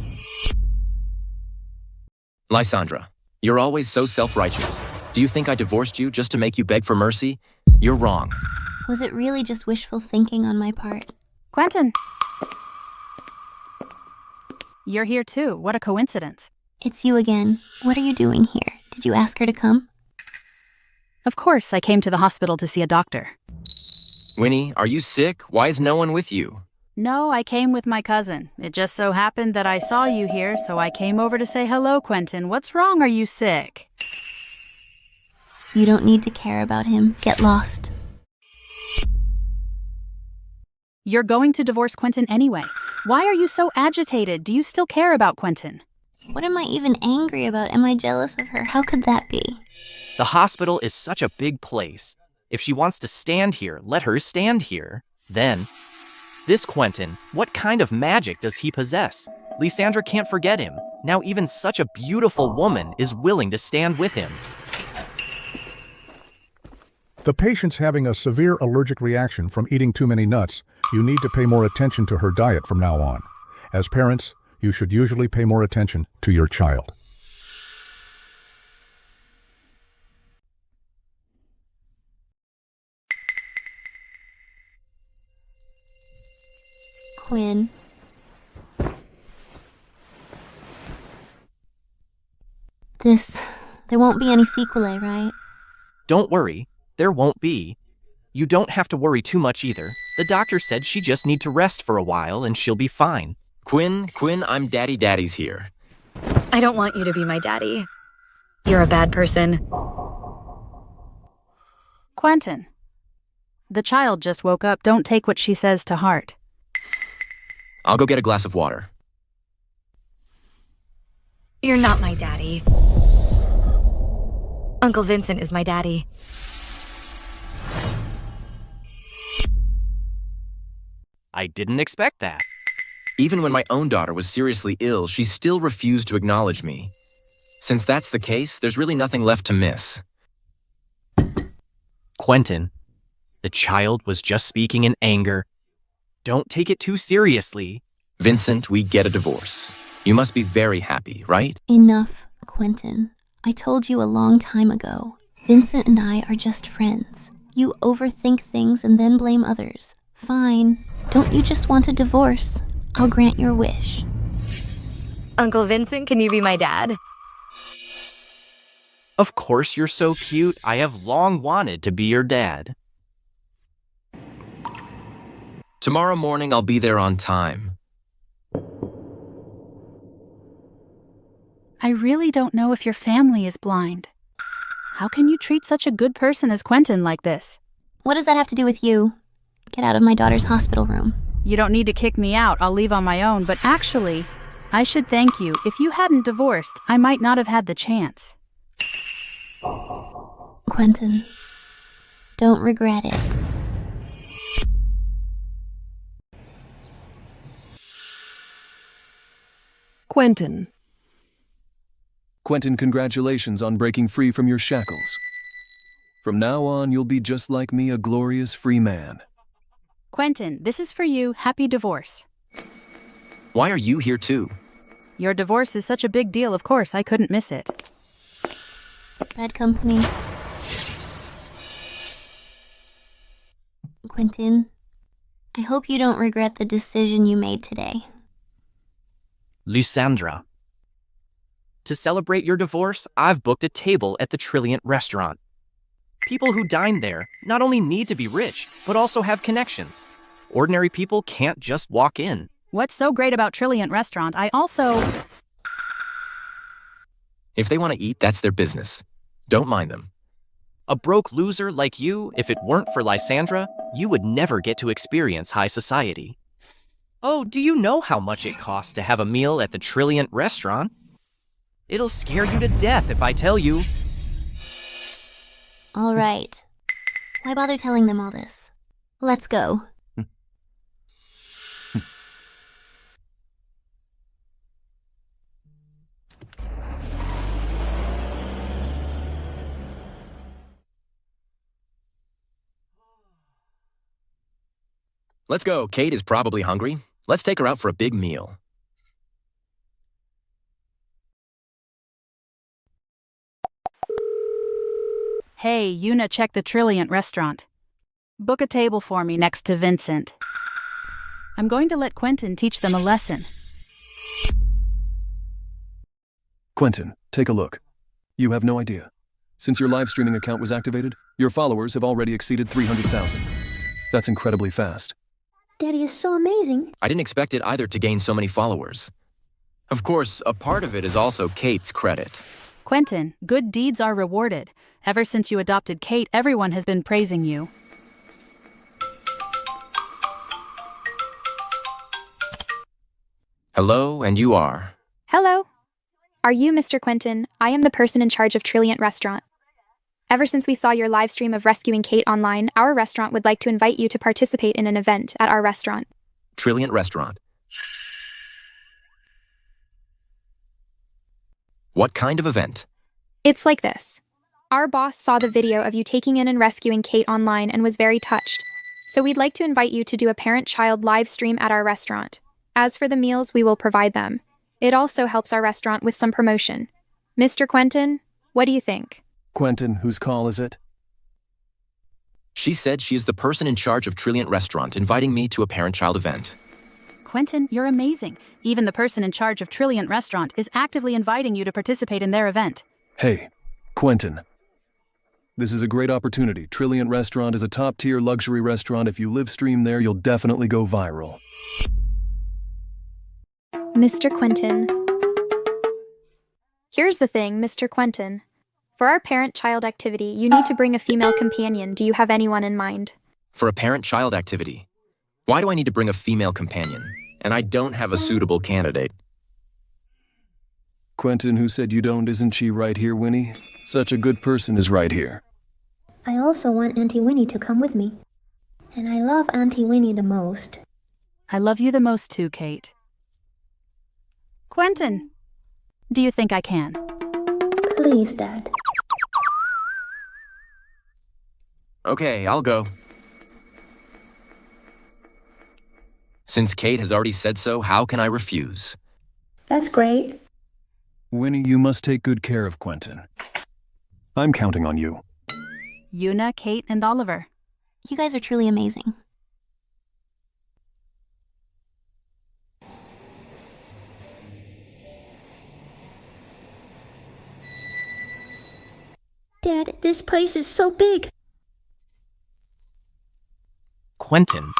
Lysandra, you're always so self-righteous. Do you think I divorced you just to make you beg for mercy? You're wrong. Was it really just wishful thinking on my part? Quentyn! You're here too. What a coincidence. It's you again. What are you doing here? Did you ask her to come? Of course, I came to the hospital to see a doctor. Winnie, are you sick? Why is no one with you? No, I came with my cousin. It just so happened that I saw you here, so I came over to say hello, Quentyn. What's wrong? Are you sick? You don't need to care about him. Get lost. You're going to divorce Quentyn anyway. Why are you so agitated? Do you still care about Quentyn? What am I even angry about? Am I jealous of her? How could that be? The hospital is such a big place. If she wants to stand here, let her stand here. Then, this Quentyn, what kind of magic does he possess? Lysandra can't forget him. Now even such a beautiful woman is willing to stand with him. The patient's having a severe allergic reaction from eating too many nuts. You need to pay more attention to her diet from now on. As parents, you should usually pay more attention to your child. Quinn. There won't be any sequelae, right? Don't worry, there won't be. You don't have to worry too much either. The doctor said she just need to rest for a while and she'll be fine. Quinn, I'm Daddy's here. I don't want you to be my daddy. You're a bad person. Quentyn. The child just woke up. Don't take what she says to heart. I'll go get a glass of water. You're not my daddy. Uncle Vincent is my daddy. I didn't expect that. Even when my own daughter was seriously ill, she still refused to acknowledge me. Since that's the case, there's really nothing left to miss. Quentyn, the child was just speaking in anger. Don't take it too seriously. Vincent, we get a divorce. You must be very happy, right? Enough, Quentyn. I told you a long time ago. Vincent and I are just friends. You overthink things and then blame others. Fine. Don't you just want a divorce? I'll grant your wish. Uncle Vincent, can you be my dad? Of course you're so cute. I have long wanted to be your dad. Tomorrow morning I'll be there on time. I really don't know if your family is blind. How can you treat such a good person as Quentyn like this? What does that have to do with you? Get out of my daughter's hospital room. You don't need to kick me out. I'll leave on my own. But actually, I should thank you. If you hadn't divorced, I might not have had the chance. Quentyn, don't regret it. Quentyn. Quentyn, congratulations on breaking free from your shackles. From now on, you'll be just like me, a glorious free man. Quentyn, this is for you. Happy divorce. Why are you here too? Your divorce is such a big deal, of course. I couldn't miss it. Bad company. Quentyn, I hope you don't regret the decision you made today. Lysandra. To celebrate your divorce, I've booked a table at the Trillant restaurant. People who dine there not only need to be rich, but also have connections. Ordinary people can't just walk in. What's so great about Trillant restaurant? If they want to eat, that's their business. Don't mind them. A broke loser like you, if it weren't for Lysandra, you would never get to experience high society. Oh, do you know how much it costs to have a meal at the Trillant restaurant? It'll scare you to death if I tell you. All right. Why bother telling them all this? Let's go. Let's go. Kate is probably hungry. Let's take her out for a big meal. Hey, Yuna, check the Trillant restaurant. Book a table for me next to Vincent. I'm going to let Quentyn teach them a lesson. Quentyn, take a look. You have no idea. Since your live streaming account was activated, your followers have already exceeded 300,000. That's incredibly fast. Daddy is so amazing. I didn't expect it either to gain so many followers. Of course, a part of it is also Kate's credit. Quentyn, good deeds are rewarded. Ever since you adopted Kate, everyone has been praising you. Hello, and you are? Hello. Are you Mr. Quentyn? I am the person in charge of Trillant Restaurant. Ever since we saw your live stream of rescuing Kate online, our restaurant would like to invite you to participate in an event at our restaurant. Trillant Restaurant. What kind of event? It's like this. Our boss saw the video of you taking in and rescuing Kate online and was very touched. So we'd like to invite you to do a parent-child live stream at our restaurant. As for the meals, we will provide them. It also helps our restaurant with some promotion. Mr. Quentyn, what do you think? Quentyn, whose call is it? She said she is the person in charge of Trillant Restaurant, inviting me to a parent-child event. Quentyn, you're amazing. Even the person in charge of Trillant Restaurant is actively inviting you to participate in their event. Hey, Quentyn. This is a great opportunity. Trillant Restaurant is a top-tier luxury restaurant. If you live stream there, you'll definitely go viral. Mr. Quentyn. Here's the thing, Mr. Quentyn. For our parent-child activity, you need to bring a female companion. Do you have anyone in mind? For a parent-child activity? Why do I need to bring a female companion? And I don't have a suitable candidate. Quentyn, who said you don't, isn't she right here, Winnie? Such a good person is right here. I also want Auntie Winnie to come with me. And I love Auntie Winnie the most. I love you the most too, Kate. Quentyn, do you think I can? Please, Dad. Okay, I'll go. Since Kate has already said so, how can I refuse? That's great. Winnie, you must take good care of Quentyn. I'm counting on you. Una, Kate, and Oliver. You guys are truly amazing. Dad, this place is so big. Quentyn.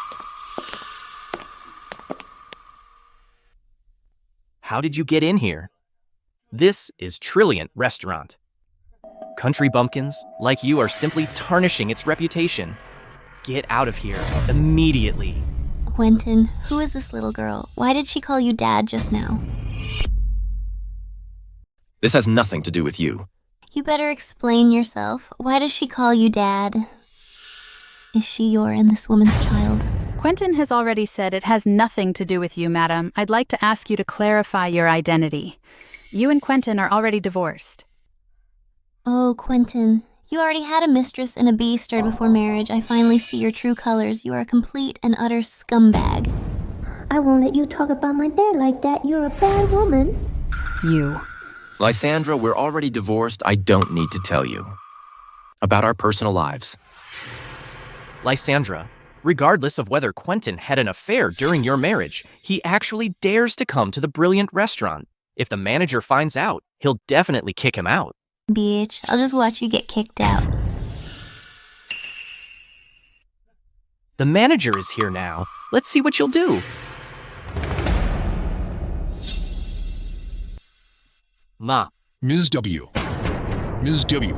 How did you get in here? This is Trillant Restaurant. Country bumpkins like you are simply tarnishing its reputation. Get out of here immediately. Quentyn, who is this little girl? Why did she call you Dad just now? This has nothing to do with you. You better explain yourself. Why does she call you Dad? Is she your and this woman's child? Quentyn has already said it has nothing to do with you, madam. I'd like to ask you to clarify your identity. You and Quentyn are already divorced. Oh, Quentyn, you already had a mistress and a bee stirred before marriage. I finally see your true colors. You are a complete and utter scumbag. I won't let you talk about my dad like that. You're a bad woman. You. Lysandra, we're already divorced. I don't need to tell you. About our personal lives. Lysandra, regardless of whether Quentyn had an affair during your marriage, he actually dares to come to the brilliant restaurant. If the manager finds out, he'll definitely kick him out. Bitch, I'll just watch you get kicked out. The manager is here now. Let's see what you'll do. Ma. Ms. W. Ms. W.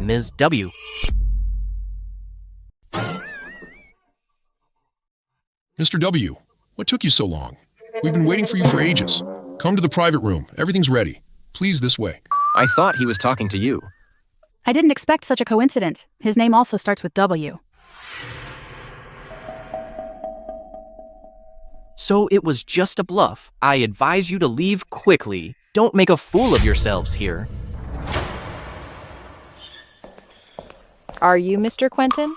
Ms. W. Mr. W, what took you so long? We've been waiting for you for ages. Come to the private room. Everything's ready. Please, this way. I thought he was talking to you. I didn't expect such a coincidence. His name also starts with W. So it was just a bluff. I advise you to leave quickly. Don't make a fool of yourselves here. Are you Mr. Quentyn?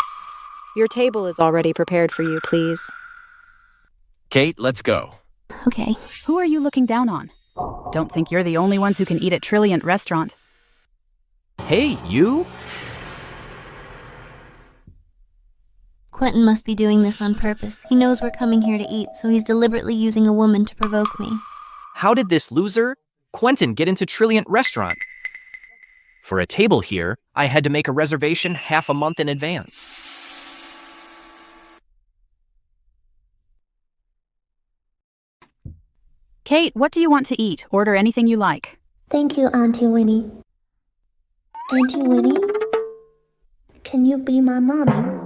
Your table is already prepared for you, please. Kate, let's go. Okay. Who are you looking down on? Don't think you're the only ones who can eat at Trillant Restaurant. Hey, you? Quentyn must be doing this on purpose. He knows we're coming here to eat, so he's deliberately using a woman to provoke me. How did this loser, Quentyn, get into Trillant Restaurant? For a table here, I had to make a reservation half a month in advance. Kate, what do you want to eat? Order anything you like. Thank you, Auntie Winnie. Auntie Winnie? Can you be my mommy?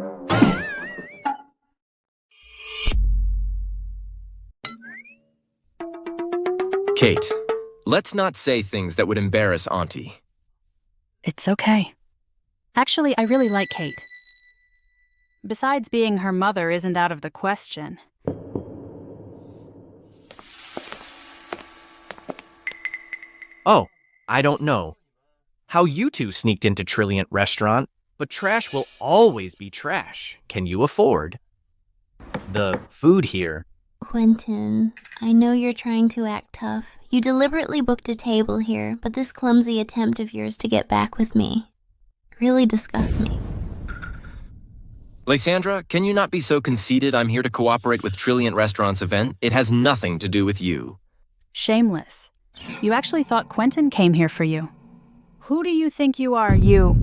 Kate, let's not say things that would embarrass Auntie. It's okay. Actually, I really like Kate. Besides, being her mother isn't out of the question. Oh, I don't know how you two sneaked into Trillant restaurant, but trash will always be trash. Can you afford the food here? Quentyn, I know you're trying to act tough. You deliberately booked a table here, but this clumsy attempt of yours to get back with me really disgusts me. Lysandra, can you not be so conceited? I'm here to cooperate with Trillant Restaurant's event. It has nothing to do with you. Shameless. You actually thought Quentyn came here for you. Who do you think you are, you?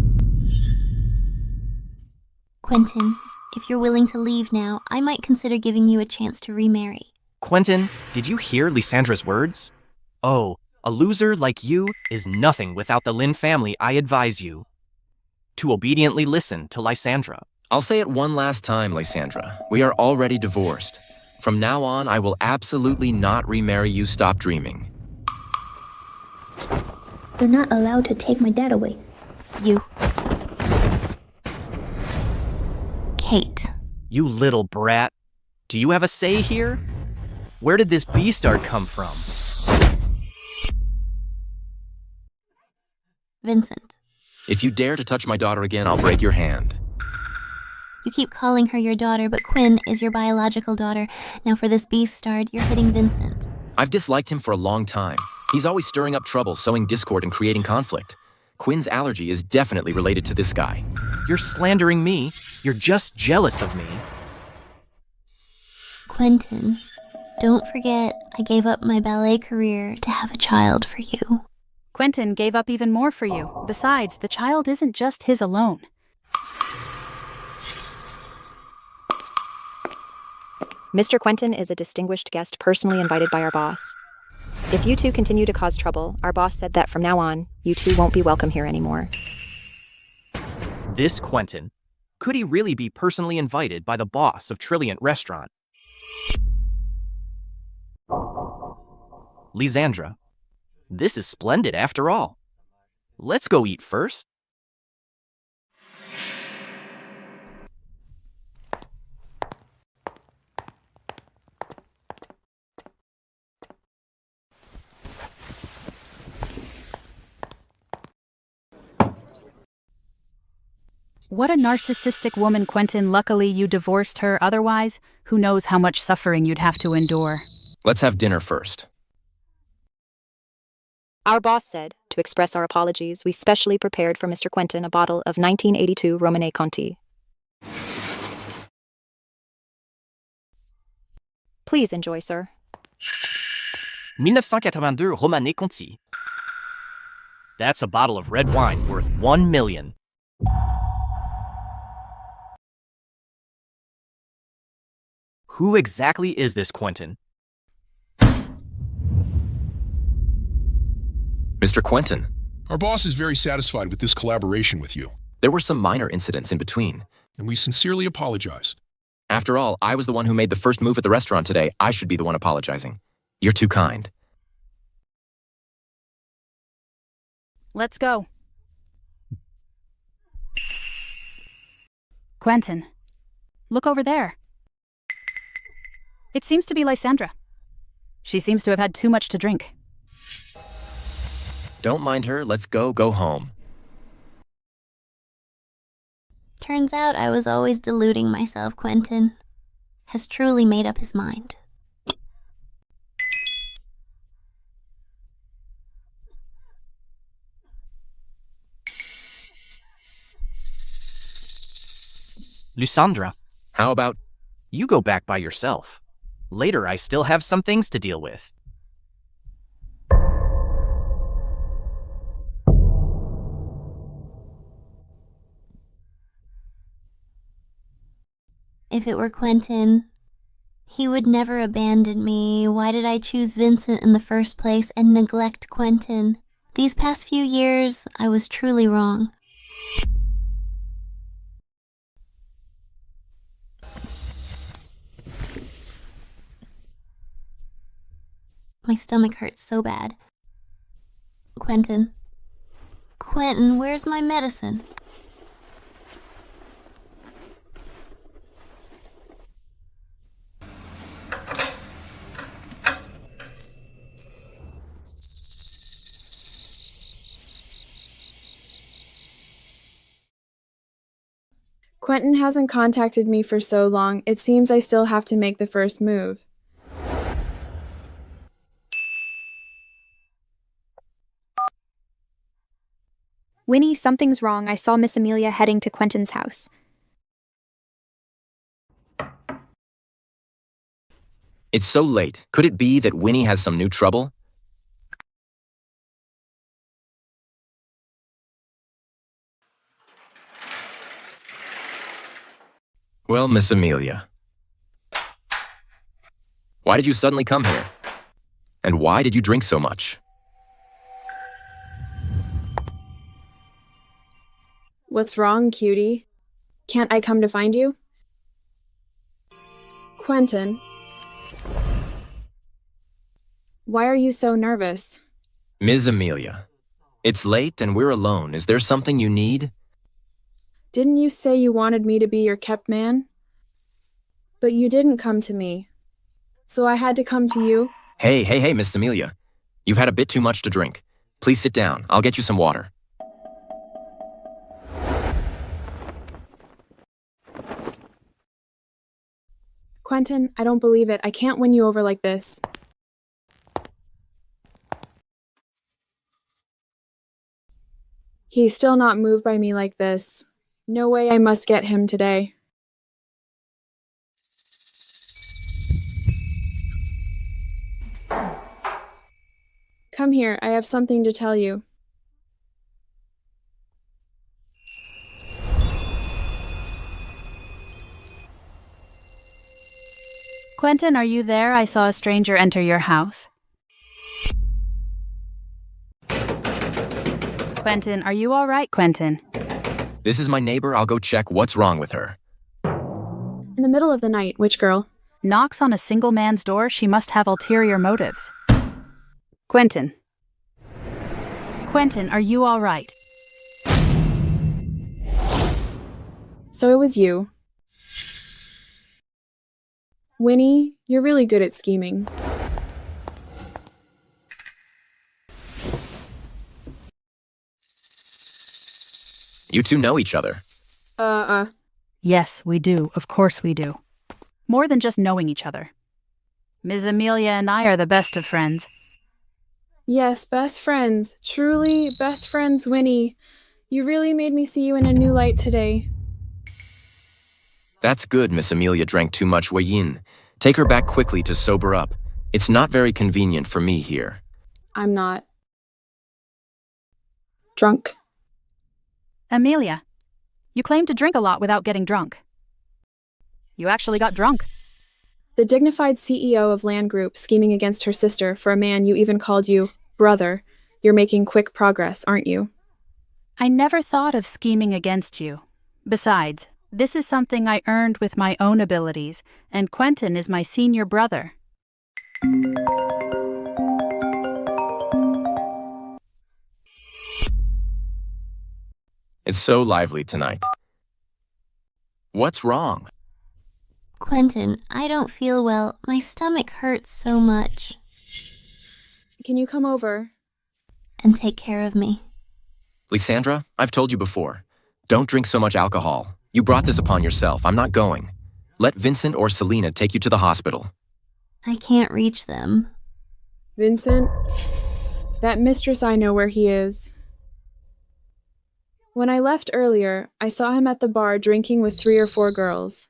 Quentyn, if you're willing to leave now, I might consider giving you a chance to remarry. Quentyn, did you hear Lysandra's words? Oh, a loser like you is nothing without the Lin family. I advise you to obediently listen to Lysandra. I'll say it one last time, Lysandra. We are already divorced. From now on, I will absolutely not remarry you. Stop dreaming. You're not allowed to take my dad away. You. Kate. You little brat. Do you have a say here? Where did this beastard come from? Vincent. If you dare to touch my daughter again, I'll break your hand. You keep calling her your daughter, but Quinn is your biological daughter. Now for this beastard, you're hitting Vincent. I've disliked him for a long time. He's always stirring up trouble, sowing discord and creating conflict. Quinn's allergy is definitely related to this guy. You're slandering me. You're just jealous of me. Quentyn, don't forget I gave up my ballet career to have a child for you. Quentyn gave up even more for you. Besides, the child isn't just his alone. Mr. Quentyn is a distinguished guest personally invited by our boss. If you two continue to cause trouble, our boss said that from now on, you two won't be welcome here anymore. This Quentyn, could he really be personally invited by the boss of Trillant Restaurant? Lysandra, this is splendid after all. Let's go eat first. What a narcissistic woman, Quentyn. Luckily, you divorced her. Otherwise, who knows how much suffering you'd have to endure. Let's have dinner first. Our boss said, to express our apologies, we specially prepared for Mr. Quentyn a bottle of 1982 Romanée Conti. Please enjoy, sir. 1982 Romanée Conti. That's a bottle of red wine worth $1 million. Who exactly is this Quentyn? Mr. Quentyn. Our boss is very satisfied with this collaboration with you. There were some minor incidents in between. And we sincerely apologize. After all, I was the one who made the first move at the restaurant today. I should be the one apologizing. You're too kind. Let's go. Quentyn, look over there. It seems to be Lysandra. She seems to have had too much to drink. Don't mind her. Let's go home. Turns out I was always deluding myself. Quentyn has truly made up his mind. Lysandra. How about you go back by yourself? Later, I still have some things to deal with. If it were Quentyn, He would never abandon me. Why did I choose Vincent in the first place and neglect Quentyn? These past few years, I was truly wrong. My stomach hurts so bad. Quentyn. Quentyn, where's my medicine? Quentyn hasn't contacted me for so long, it seems I still have to make the first move. Winnie, something's wrong. I saw Miss Amelia heading to Quentyn's house. It's so late. Could it be that Winnie has some new trouble? Well, Miss Amelia. Why did you suddenly come here? And why did you drink so much? What's wrong, cutie? Can't I come to find you? Quentyn. Why are you so nervous? Ms. Amelia, it's late and we're alone. Is there something you need? Didn't you say you wanted me to be your kept man? But you didn't come to me. So I had to come to you? Hey, Miss Amelia. You've had a bit too much to drink. Please sit down. I'll get you some water. Quentyn, I don't believe it. I can't win you over like this. He's still not moved by me like this. No way, I must get him today. Come here, I have something to tell you. Quentyn, are you there? I saw a stranger enter your house. Quentyn, are you all right, Quentyn? This is my neighbor. I'll go check what's wrong with her. In the middle of the night, which girl? Knocks on a single man's door. She must have ulterior motives. Quentyn. Quentyn, are you all right? So it was you. Winnie, you're really good at scheming. You two know each other. Yes, we do. Of course we do. More than just knowing each other. Ms. Amelia and I are the best of friends. Yes, best friends. Truly, best friends, Winnie. You really made me see you in a new light today. That's good. Miss Amelia drank too much Winnie. Take her back quickly to sober up. It's not very convenient for me here. I'm not drunk. Amelia, you claim to drink a lot without getting drunk. You actually got drunk. The dignified CEO of Land Group scheming against her sister for a man you even called you brother. You're making quick progress, aren't you? I never thought of scheming against you. Besides, this is something I earned with my own abilities, and Quentyn is my senior brother. It's so lively tonight. What's wrong? Quentyn, I don't feel well. My stomach hurts so much. Can you come over? And take care of me. Lysandra, I've told you before. Don't drink so much alcohol. You brought this upon yourself. I'm not going. Let Vincent or Selena take you to the hospital. I can't reach them. Vincent? That mistress, I know where he is. When I left earlier, I saw him at the bar drinking with 3 or 4 girls.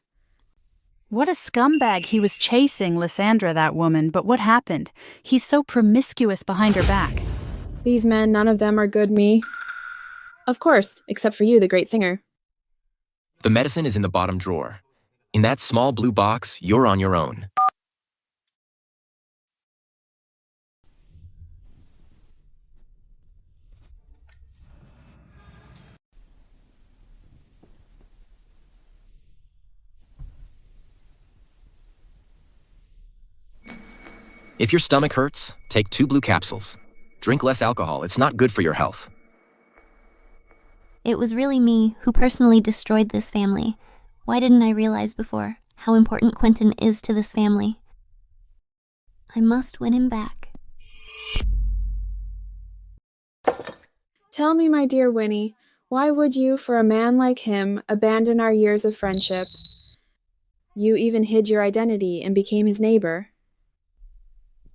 What a scumbag. He was chasing Lysandra, that woman, but what happened? He's so promiscuous behind her back. These men, none of them are good me. Of course, except for you, the great singer. The medicine is in the bottom drawer. In that small blue box, you're on your own. If your stomach hurts, take 2 blue capsules. Drink less alcohol, it's not good for your health. It was really me who personally destroyed this family. Why didn't I realize before how important Quentyn is to this family? I must win him back. Tell me, my dear Winnie, why would you, for a man like him, abandon our years of friendship? You even hid your identity and became his neighbor.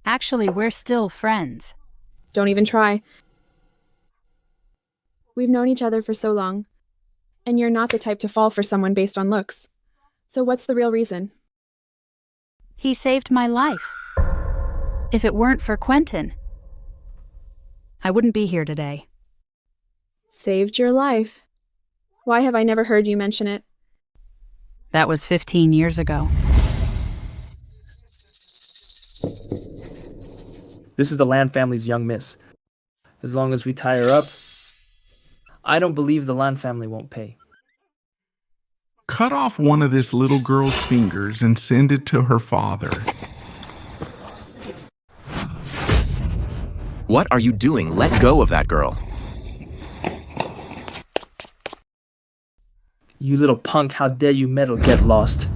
Actually, we're still friends. Don't even try. We've known each other for so long, and you're not the type to fall for someone based on looks. So what's the real reason? He saved my life. If it weren't for Quentyn, I wouldn't be here today. Saved your life? Why have I never heard you mention it? That was 15 years ago. This is the Land family's young miss. As long as we tie her up, I don't believe the Land family won't pay. Cut off one of this little girl's fingers and send it to her father. What are you doing? Let go of that girl. You little punk, how dare you meddle, get lost.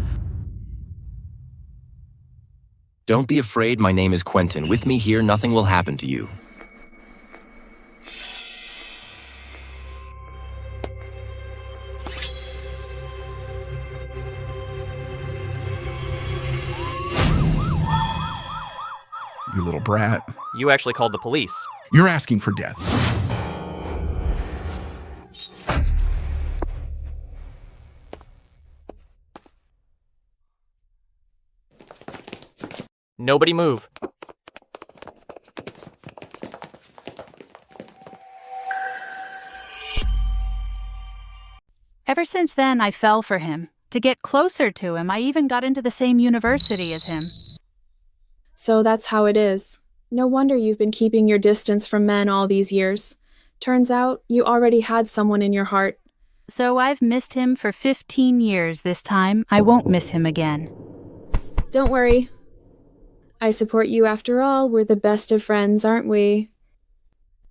Don't be afraid, my name is Quentyn. With me here, nothing will happen to you. You little brat. You actually called the police. You're asking for death. Nobody move. Ever since then, I fell for him. To get closer to him, I even got into the same university as him. So that's how it is. No wonder you've been keeping your distance from men all these years. Turns out you already had someone in your heart. So I've missed him for 15 years this time. I won't miss him again. Don't worry. I support you after all. We're the best of friends, aren't we?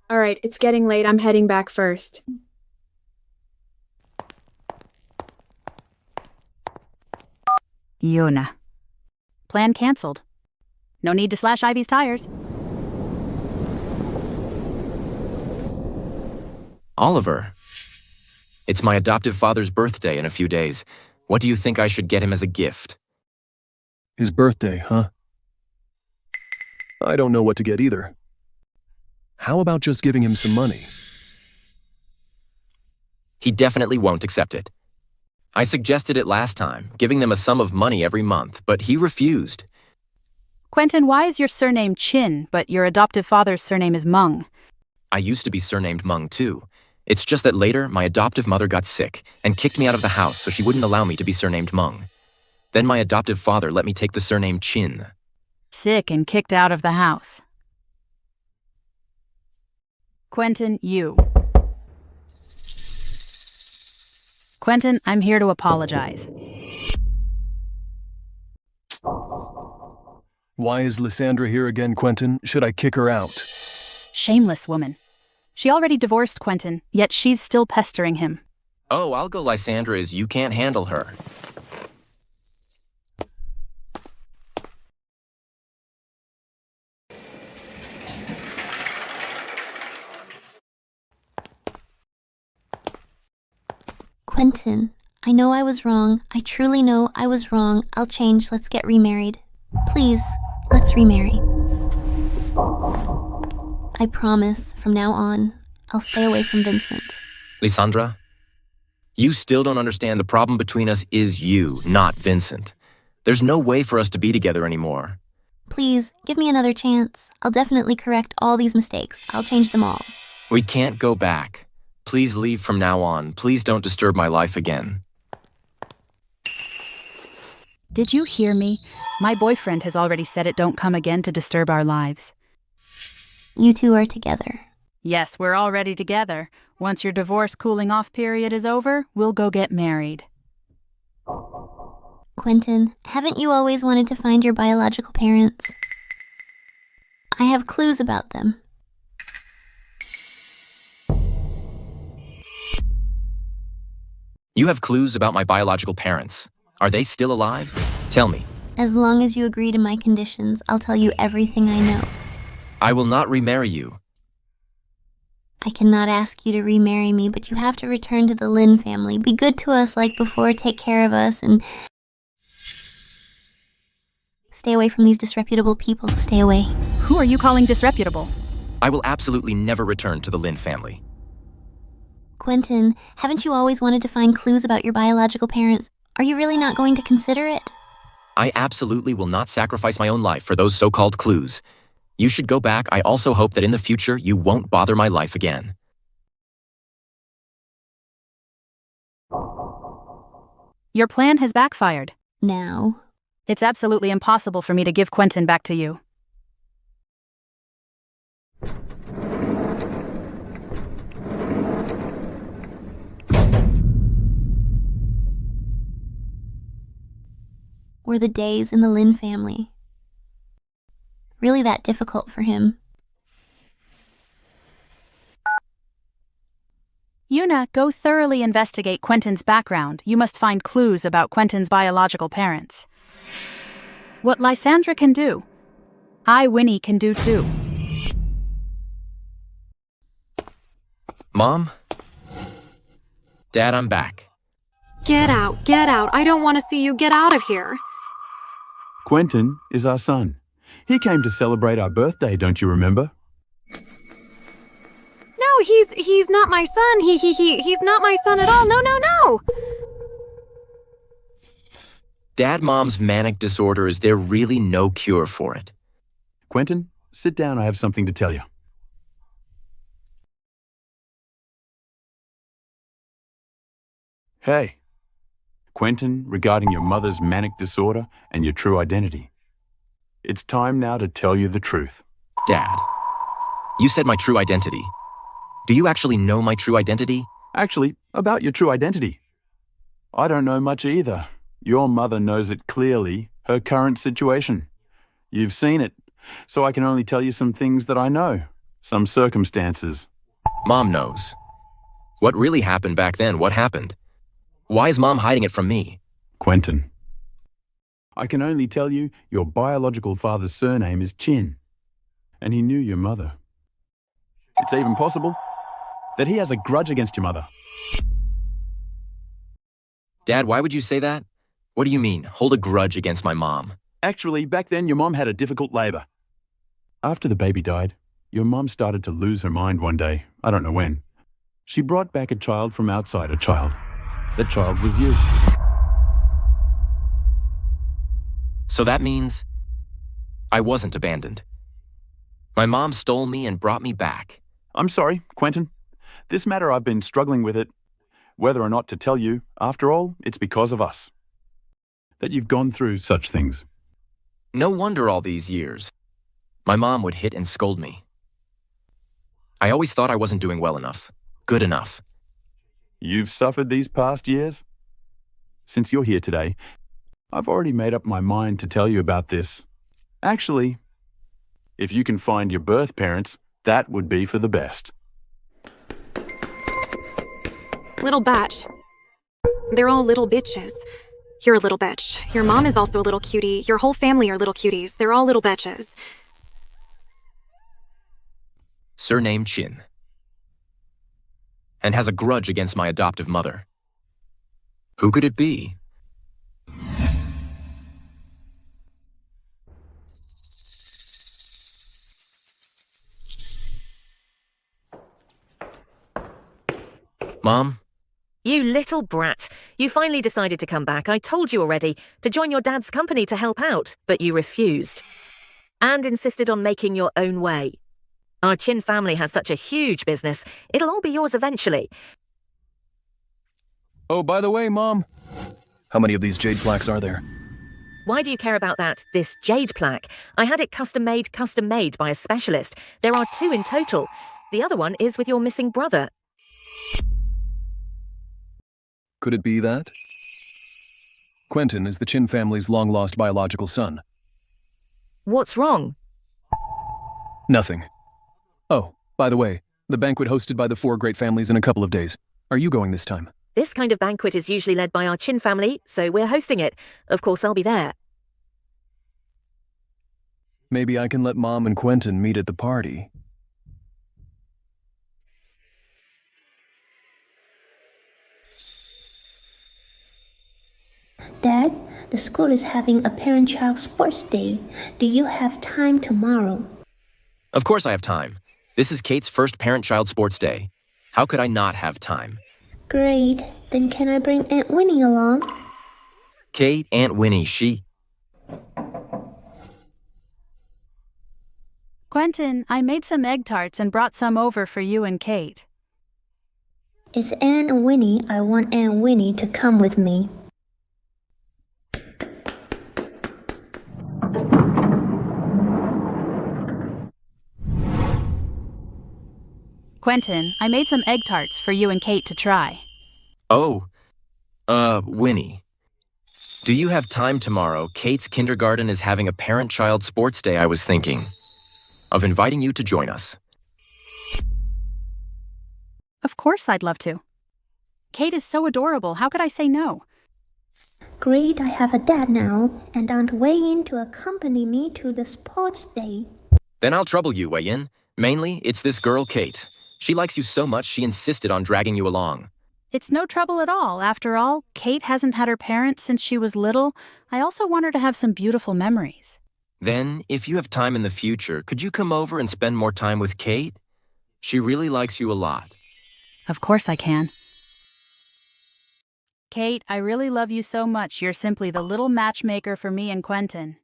All right, it's getting late. I'm heading back first. Yuna. Plan cancelled. No need to slash Ivy's tires. Oliver. It's my adoptive father's birthday in a few days. What do you think I should get him as a gift? His birthday, huh? I don't know what to get either. How about just giving him some money? He definitely won't accept it. I suggested it last time, giving them a sum of money every month, but he refused. Quentyn, why is your surname Chin, but your adoptive father's surname is Mung? I used to be surnamed Mung too. It's just that later, my adoptive mother got sick and kicked me out of the house so she wouldn't allow me to be surnamed Mung. Then my adoptive father let me take the surname Chin. Sick and kicked out of the house. Quentyn, you. Quentyn, I'm here to apologize. Why is Lysandra here again, Quentyn? Should I kick her out? Shameless woman. She already divorced Quentyn, yet she's still pestering him. Oh, I'll go Lysandra as you can't handle her. Quentyn, I know I was wrong. I truly know I was wrong. I'll change. Let's get remarried. Please, let's remarry. I promise, from now on, I'll stay away from Vincent. Lysandra, you still don't understand the problem between us is you, not Vincent. There's no way for us to be together anymore. Please, give me another chance. I'll definitely correct all these mistakes. I'll change them all. We can't go back. Please leave from now on. Please don't disturb my life again. Did you hear me? My boyfriend has already said it don't come again to disturb our lives. You two are together. Yes, we're already together. Once your divorce cooling off period is over, we'll go get married. Quentyn, haven't you always wanted to find your biological parents? I have clues about them. You have clues about my biological parents. Are they still alive? Tell me. As long as you agree to my conditions, I'll tell you everything I know. I will not remarry you. I cannot ask you to remarry me, but you have to return to the Lin family. Be good to us like before, take care of us, and stay away from these disreputable people. Stay away. Who are you calling disreputable? I will absolutely never return to the Lin family. Quentyn, haven't you always wanted to find clues about your biological parents? Are you really not going to consider it? I absolutely will not sacrifice my own life for those so-called clues. You should go back. I also hope that in the future you won't bother my life again. Your plan has backfired. Now? It's absolutely impossible for me to give Quentyn back to you. Were the days in the Lin family really that difficult for him? Yuna, go thoroughly investigate Quentyn's background. You must find clues about Quentyn's biological parents. What Lysandra can do, I, Winnie, can do too. Mom? Dad, I'm back. Get out, get out. I don't want to see you. Get out of here. Quentyn is our son. He came to celebrate our birthday, don't you remember? No, he's not my son. He's not my son at all. No. Dad, Mom's manic disorder, is there really no cure for it? Quentyn, sit down. I have something to tell you. Hey. Quentyn, regarding your mother's manic disorder and your true identity. It's time now to tell you the truth. Dad, you said my true identity. Do you actually know my true identity? Actually, about your true identity. I don't know much either. Your mother knows it clearly, her current situation. You've seen it, so I can only tell you some things that I know, some circumstances. Mom knows. What really happened back then? What happened? Why is Mom hiding it from me? Quentyn. I can only tell you your biological father's surname is Chin, and he knew your mother. It's even possible that he has a grudge against your mother. Dad, why would you say that? What do you mean, hold a grudge against my mom? Actually, back then your mom had a difficult labor. After the baby died, your mom started to lose her mind one day. I don't know when. She brought back a child from outside a child. That child was you. So that means I wasn't abandoned. My mom stole me and brought me back. I'm sorry, Quentyn. This matter, I've been struggling with it. Whether or not to tell you, after all, it's because of us. That you've gone through such things. No wonder all these years. My mom would hit and scold me. I always thought I wasn't doing well enough, good enough. You've suffered these past years? Since you're here today, I've already made up my mind to tell you about this. Actually, if you can find your birth parents, that would be for the best. Little batch. They're all little bitches. You're a little bitch. Your mom is also a little cutie. Your whole family are little cuties. They're all little bitches. Surname Chin. And has a grudge against my adoptive mother. Who could it be? Mom? You little brat. You finally decided to come back. I told you already, to join your dad's company to help out, but you refused. And insisted on making your own way. Our Chin family has such a huge business, it'll all be yours eventually. Oh, by the way, Mom, how many of these jade plaques are there? Why do you care about that? This jade plaque. I had it custom made by a specialist. There are 2 in total. The other one is with your missing brother. Could it be that? Quentyn is the Chin family's long-lost biological son. What's wrong? Nothing. Oh, by the way, the banquet hosted by the 4 great families in a couple of days. Are you going this time? This kind of banquet is usually led by our Chin family, so we're hosting it. Of course, I'll be there. Maybe I can let Mom and Quentyn meet at the party. Dad, the school is having a parent-child sports day. Do you have time tomorrow? Of course I have time. This is Kate's first parent-child sports day. How could I not have time? Great. Then can I bring Aunt Winnie along? Kate, Aunt Winnie, she... Quentyn, I made some egg tarts and brought some over for you and Kate. It's Aunt Winnie. I want Aunt Winnie to come with me. Quentyn, I made some egg tarts for you and Kate to try. Oh, Winnie. Do you have time tomorrow? Kate's kindergarten is having a parent-child sports day. I was thinking of inviting you to join us. Of course I'd love to. Kate is so adorable. How could I say no? Great, I have a dad now, and Aunt Wei-yin to accompany me to the sports day. Then I'll trouble you, Wei-yin. Mainly, it's this girl, Kate. She likes you so much she insisted on dragging you along. It's no trouble at all. After all, Kate hasn't had her parents since she was little. I also want her to have some beautiful memories. Then, if you have time in the future, could you come over and spend more time with Kate? She really likes you a lot. Of course I can. Kate, I really love you so much. You're simply the little matchmaker for me and Quentyn.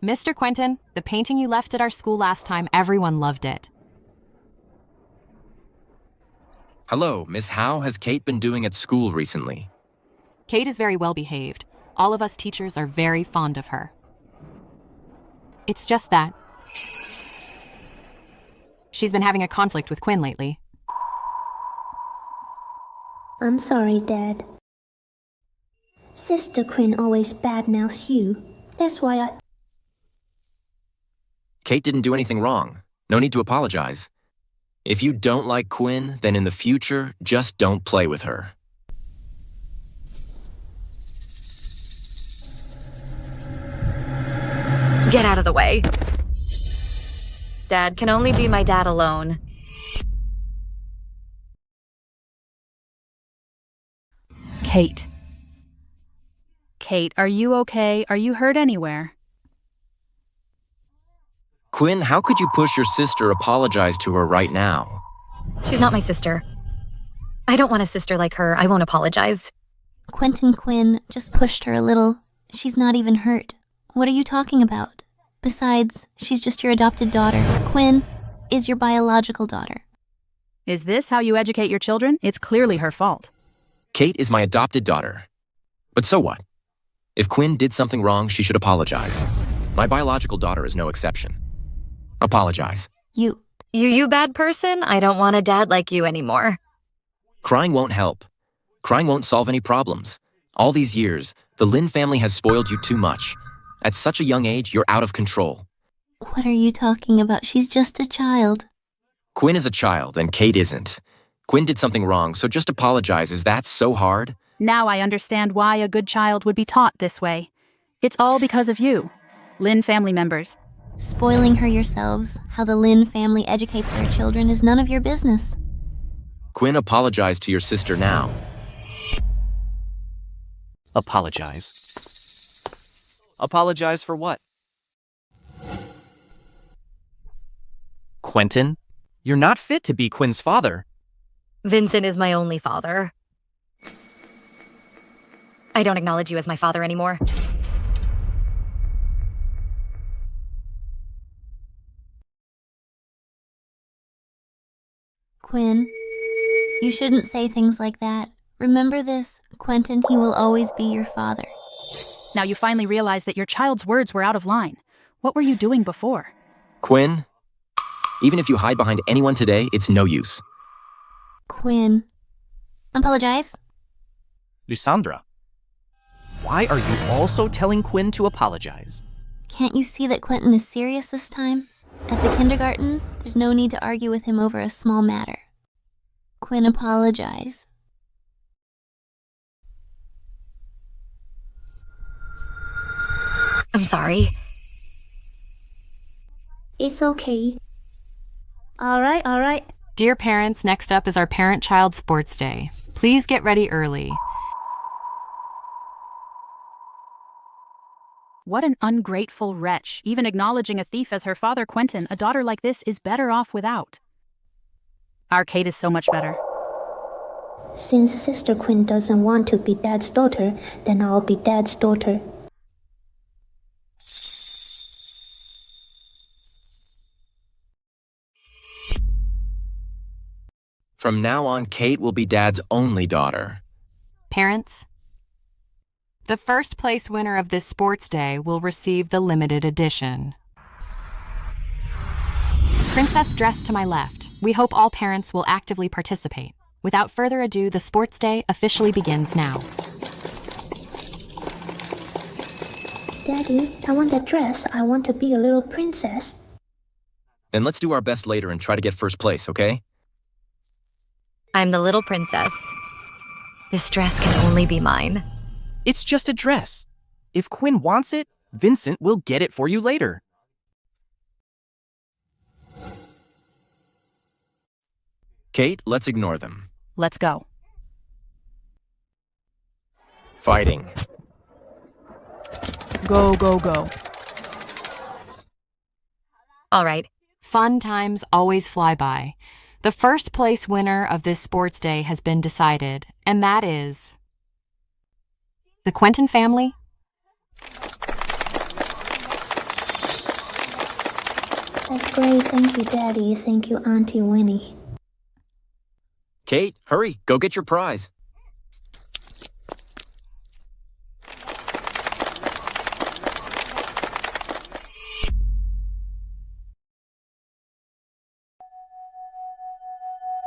Mr. Quentyn, the painting you left at our school last time, everyone loved it. Hello, Miss How has Kate been doing at school recently? Kate is very well behaved. All of us teachers are very fond of her. It's just that she's been having a conflict with Quinn lately. I'm sorry, Dad. Sister Quinn always badmouths you. That's why I... Kate didn't do anything wrong. No need to apologize. If you don't like Quinn, then in the future, just don't play with her. Get out of the way. Dad can only be my dad alone. Kate. Kate, are you okay? Are you hurt anywhere? Quinn, how could you push your sister? Apologize to her right now. She's not my sister. I don't want a sister like her. I won't apologize. Quentyn Quinn just pushed her a little. She's not even hurt. What are you talking about? Besides, she's just your adopted daughter. Quinn is your biological daughter. Is this how you educate your children? It's clearly her fault. Kate is my adopted daughter. But so what? If Quinn did something wrong, she should apologize. My biological daughter is no exception. Apologize. You bad person? I don't want a dad like you anymore. Crying won't help. Crying won't solve any problems. All these years, the Lin family has spoiled you too much. At such a young age, you're out of control. What are you talking about? She's just a child. Quinn is a child, and Kate isn't. Quinn did something wrong, so just apologize. Is that so hard? Now I understand why a good child would be taught this way. It's all because of you, Lin family members. Spoiling her yourselves. How the Lin family educates their children is none of your business. Quinn, apologize to your sister now. Apologize. Apologize for what? Quentyn, you're not fit to be Quinn's father. Vincent is my only father. I don't acknowledge you as my father anymore. Quinn, you shouldn't say things like that. Remember this, Quentyn, he will always be your father. Now you finally realize that your child's words were out of line. What were you doing before? Quinn, even if you hide behind anyone today, it's no use. Quinn. Apologize. Lysandra. Why are you also telling Quinn to apologize? Can't you see that Quentyn is serious this time? At the kindergarten, there's no need to argue with him over a small matter. Quinn, apologize. I'm sorry. It's okay. Alright. Dear parents, next up is our parent-child sports day. Please get ready early. What an ungrateful wretch. Even acknowledging a thief as her father, Quentyn, a daughter like this is better off without. Our Kate is so much better. Since Sister Quinn doesn't want to be Dad's daughter, then I'll be Dad's daughter. From now on, Kate will be Dad's only daughter. Parents, the first place winner of this sports day will receive the limited edition. Princess dress to my left. We hope all parents will actively participate. Without further ado, the sports day officially begins now. Daddy, I want that dress. I want to be a little princess. Then let's do our best later and try to get first place, okay? I'm the little princess. This dress can only be mine. It's just a dress. If Quinn wants it, Vincent will get it for you later. Kate, let's ignore them. Let's go. Fighting. Go, go, go. All right. Fun times always fly by. The first place winner of this sports day has been decided, and that is the Quentyn family. That's great. Thank you, Daddy. Thank you, Auntie Winnie. Kate, hurry, go get your prize.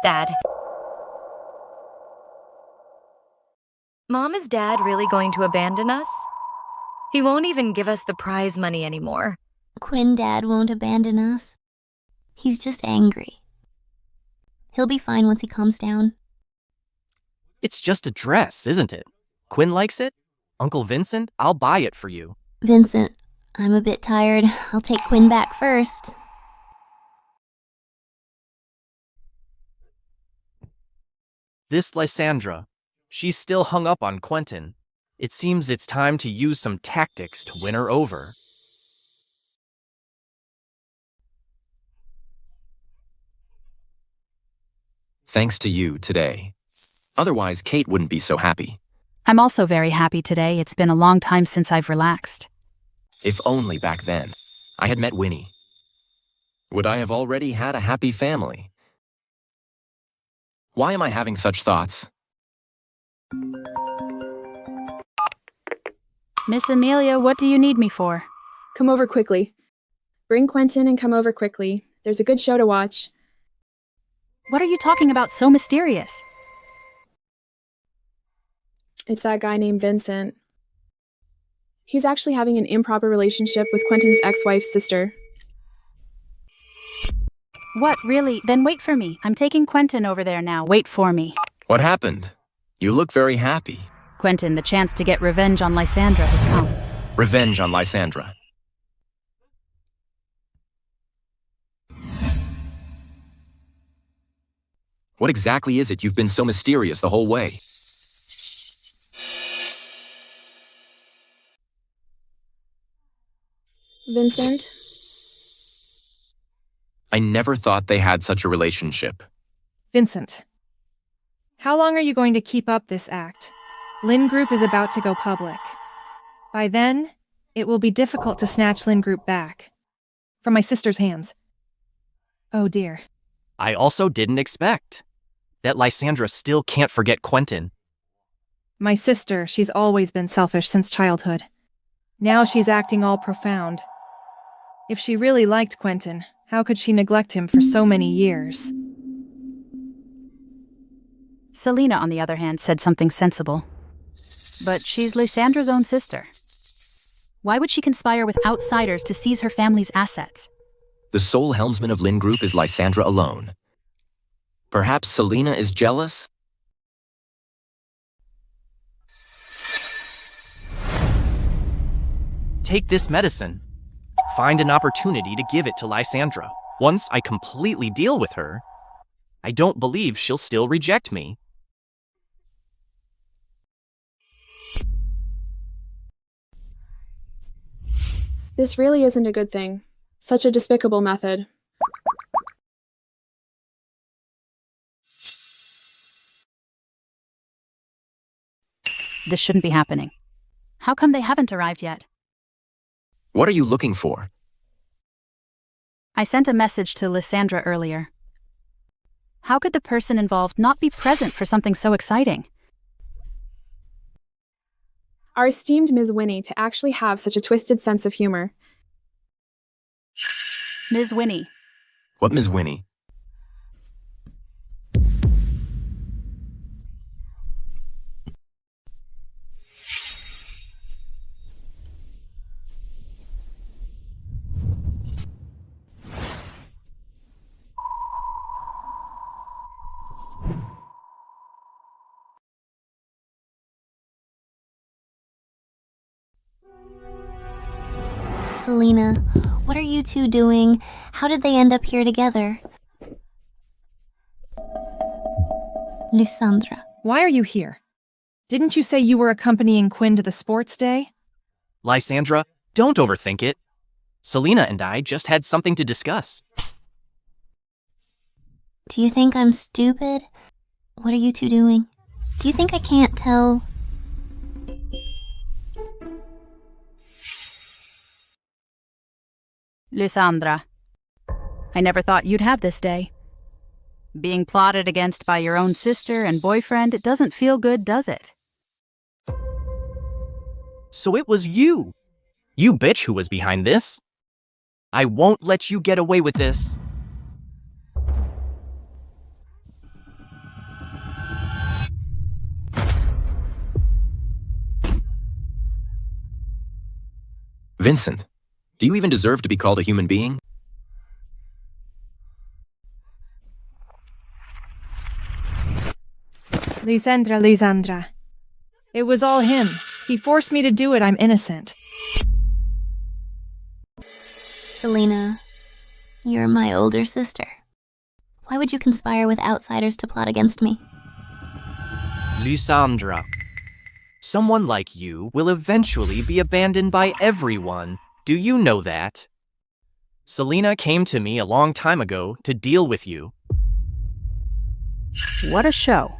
Dad. Mom, is Dad really going to abandon us? He won't even give us the prize money anymore. Quinn, Dad won't abandon us. He's just angry. He'll be fine once he calms down. It's just a dress, isn't it? Quinn likes it? Uncle Vincent, I'll buy it for you. Vincent, I'm a bit tired. I'll take Quinn back first. This Lysandra, she's still hung up on Quentyn. It seems it's time to use some tactics to win her over. Thanks to you today. Otherwise, Kate wouldn't be so happy. I'm also very happy today. It's been a long time since I've relaxed. If only back then I had met Winnie. Would I have already had a happy family? Why am I having such thoughts? Miss Amelia, what do you need me for? Come over quickly. Bring Quentyn and come over quickly. There's a good show to watch. What are you talking about so mysterious? It's that guy named Vincent. He's actually having an improper relationship with Quentyn's ex-wife's sister. What, really? Then wait for me. I'm taking Quentyn over there now. Wait for me. What happened? You look very happy. Quentyn, the chance to get revenge on Lysandra has come. Revenge on Lysandra. What exactly is it you've been so mysterious the whole way? Vincent? I never thought they had such a relationship. Vincent, how long are you going to keep up this act? Lynn Group is about to go public. By then, it will be difficult to snatch Lynn Group back. From my sister's hands. Oh dear. I also didn't expect that Lysandra still can't forget Quentyn. My sister, she's always been selfish since childhood. Now she's acting all profound. If she really liked Quentyn, how could she neglect him for so many years? Selena, on the other hand, said something sensible. But she's Lysandra's own sister. Why would she conspire with outsiders to seize her family's assets? The sole helmsman of Lin Group is Lysandra alone. Perhaps Selena is jealous? Take this medicine. Find an opportunity to give it to Lysandra. Once I completely deal with her, I don't believe she'll still reject me. This really isn't a good thing. Such a despicable method. This shouldn't be happening. How come they haven't arrived yet? What are you looking for? I sent a message to Lysandra earlier. How could the person involved not be present for something so exciting? Our esteemed Ms. Winnie to actually have such a twisted sense of humor. Ms. Winnie. What Ms. Winnie? Selena, what are you two doing? How did they end up here together? Lysandra. Why are you here? Didn't you say you were accompanying Quinn to the sports day? Lysandra, don't overthink it. Selena and I just had something to discuss. Do you think I'm stupid? What are you two doing? Do you think I can't tell? Lysandra, I never thought you'd have this day. Being plotted against by your own sister and boyfriend, it doesn't feel good, does it? So it was you. You bitch who was behind this. I won't let you get away with this. Vincent, do you even deserve to be called a human being? Lysandra. It was all him. He forced me to do it. I'm innocent. Selena, you're my older sister. Why would you conspire with outsiders to plot against me? Lysandra, someone like you will eventually be abandoned by everyone. Do you know that? Selena came to me a long time ago to deal with you. What a show.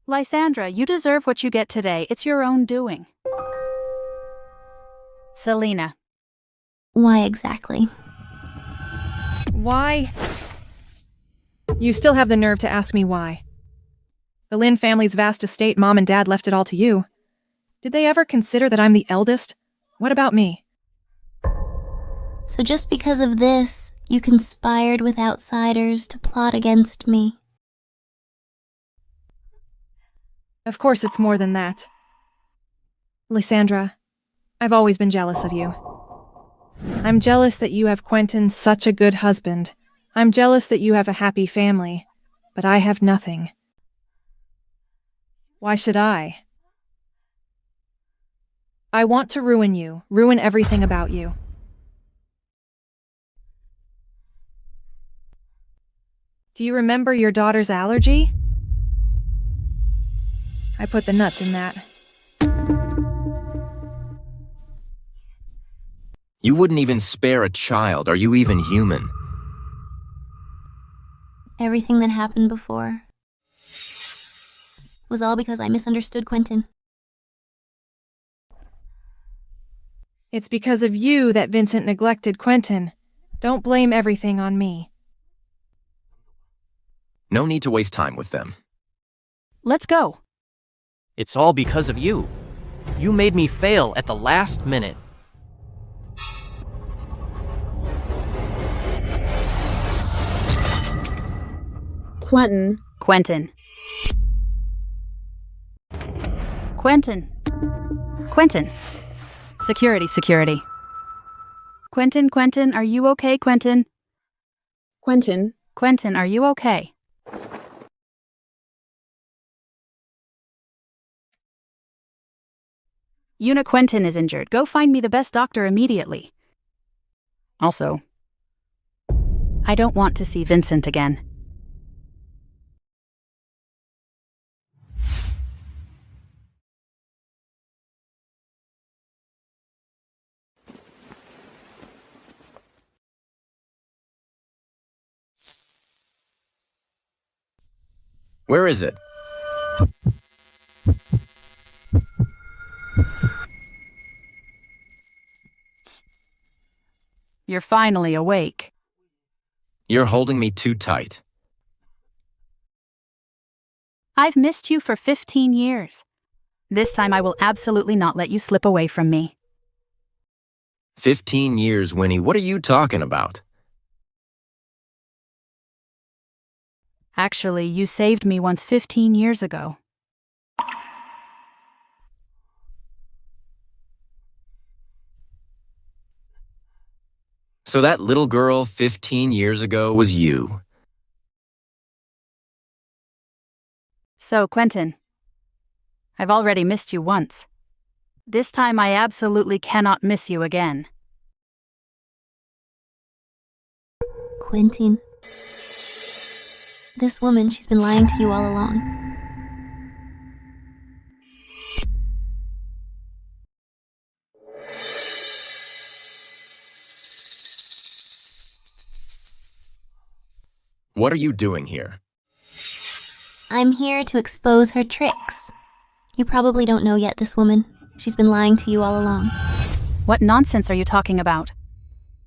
Lysandra, you deserve what you get today. It's your own doing. Selena. Why exactly? Why? You still have the nerve to ask me why. The Lin family's vast estate, Mom and Dad left it all to you. Did they ever consider that I'm the eldest? What about me? So just because of this, you conspired with outsiders to plot against me. Of course it's more than that. Lysandra, I've always been jealous of you. I'm jealous that you have Quentyn, such a good husband. I'm jealous that you have a happy family, but I have nothing. Why should I? I want to ruin you, ruin everything about you. Do you remember your daughter's allergy? I put the nuts in that. You wouldn't even spare a child. Are you even human? Everything that happened before was all because I misunderstood Quentyn. It's because of you that Vincent neglected Quentyn. Don't blame everything on me. No need to waste time with them. Let's go. It's all because of you. You made me fail at the last minute. Quentyn. Quentyn. Quentyn. Security, security. Quentyn, are you okay, Quentyn? Quentyn, are you okay? Quentyn is injured. Go find me the best doctor immediately. Also, I don't want to see Vincent again. Where is it? You're finally awake. You're holding me too tight. I've missed you for 15 years. This time I will absolutely not let you slip away from me. 15 years, Winnie. What are you talking about? Actually, you saved me once 15 years ago. So that little girl 15 years ago was you. So, Quentyn, I've already missed you once. This time I absolutely cannot miss you again. Quentyn. This woman, she's been lying to you all along. What are you doing here? I'm here to expose her tricks. You probably don't know yet this woman. She's been lying to you all along. What nonsense are you talking about?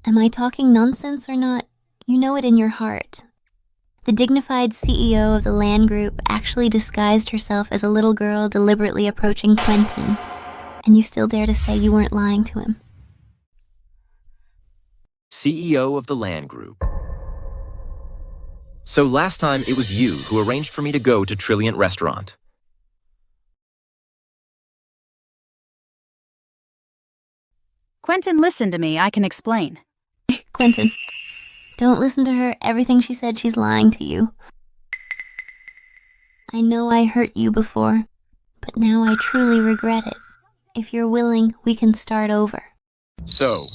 Am I talking nonsense or not? You know it in your heart. The dignified CEO of the land group actually disguised herself as a little girl deliberately approaching Quentyn, and you still dare to say you weren't lying to him. CEO of the land group. So last time it was you who arranged for me to go to Trillant restaurant. Quentyn, listen to me. I can explain. Quentyn, don't listen to her. Everything she said, she's lying to you. I know I hurt you before, but now I truly regret it. If you're willing, we can start over. So,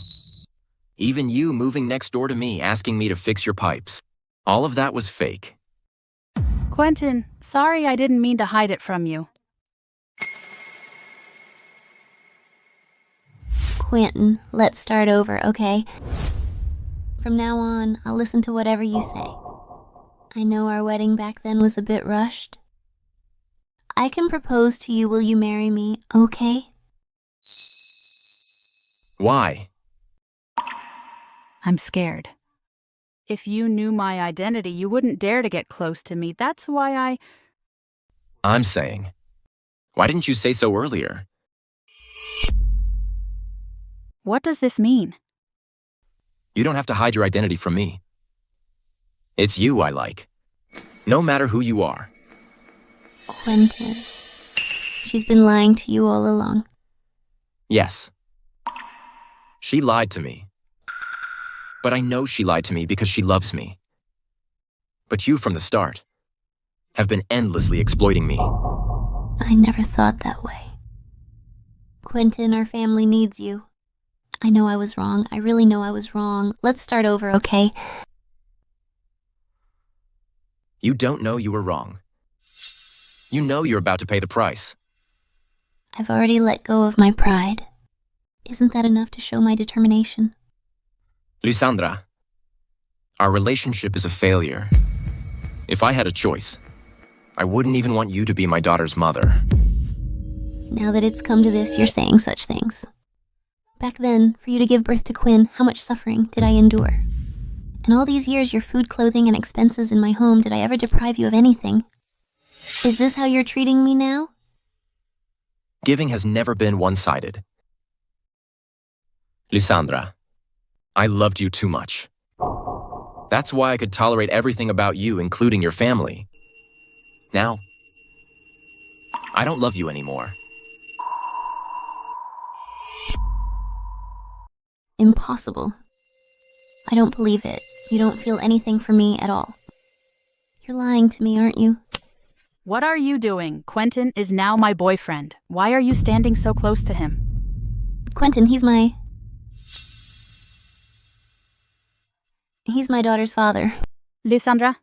even you moving next door to me asking me to fix your pipes. All of that was fake. Quentyn, sorry I didn't mean to hide it from you. Quentyn, let's start over, okay? From now on, I'll listen to whatever you say. I know our wedding back then was a bit rushed. I can propose to you, will you marry me, okay? Why? I'm scared. If you knew my identity, you wouldn't dare to get close to me. That's why I'm saying, why didn't you say so earlier? What does this mean? You don't have to hide your identity from me. It's you I like. No matter who you are. Quentyn. She's been lying to you all along. Yes. She lied to me. But I know she lied to me because she loves me. But you from the start have been endlessly exploiting me. I never thought that way. Quentyn, our family needs you. I know I was wrong. I really know I was wrong. Let's start over, okay? You don't know you were wrong. You know you're about to pay the price. I've already let go of my pride. Isn't that enough to show my determination? Lysandra, our relationship is a failure. If I had a choice, I wouldn't even want you to be my daughter's mother. Now that it's come to this, you're saying such things. Back then, for you to give birth to Quinn, how much suffering did I endure? In all these years, your food, clothing, and expenses in my home, did I ever deprive you of anything? Is this how you're treating me now? Giving has never been one-sided. Lysandra, I loved you too much. That's why I could tolerate everything about you, including your family. Now, I don't love you anymore. Impossible. I don't believe it. You don't feel anything for me at all. You're lying to me, aren't you? What are you doing? Quentyn is now my boyfriend. Why are you standing so close to him? Quentyn, he's my daughter's father. Lysandra,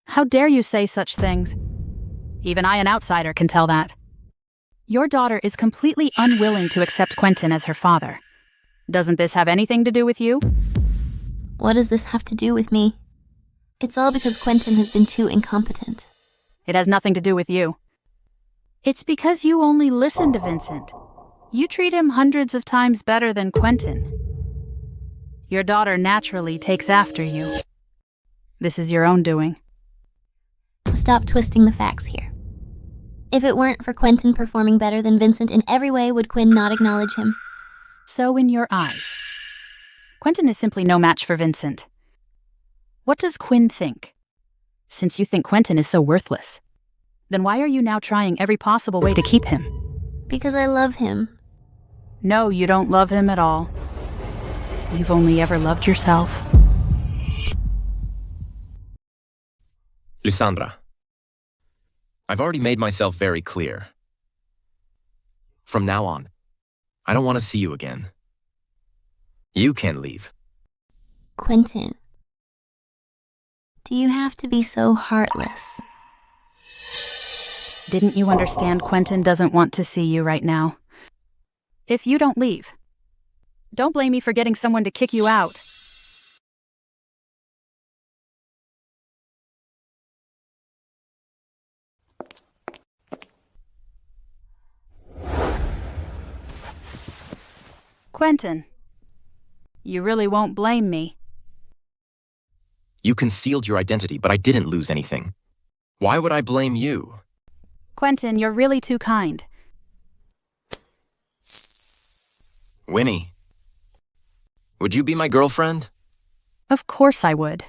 how dare you say such things? Even I, an outsider, can tell that. Your daughter is completely unwilling to accept Quentyn as her father. Doesn't this have anything to do with you? What does this have to do with me? It's all because Quentyn has been too incompetent. It has nothing to do with you. It's because you only listen to Vincent. You treat him hundreds of times better than Quentyn. Your daughter naturally takes after you. This is your own doing. Stop twisting the facts here. If it weren't for Quentyn performing better than Vincent in every way, would Quinn not acknowledge him? So in your eyes, Quentyn is simply no match for Vincent. What does Quinn think? Since you think Quentyn is so worthless, then why are you now trying every possible way to keep him? Because I love him. No, you don't love him at all. You've only ever loved yourself. Lysandra, I've already made myself very clear. From now on, I don't want to see you again. You can leave. Quentyn, do you have to be so heartless? Didn't you understand Quentyn doesn't want to see you right now? If you don't leave, don't blame me for getting someone to kick you out. Quentyn, you really won't blame me. You concealed your identity, but I didn't lose anything. Why would I blame you? Quentyn, you're really too kind. Winnie, would you be my girlfriend? Of course I would.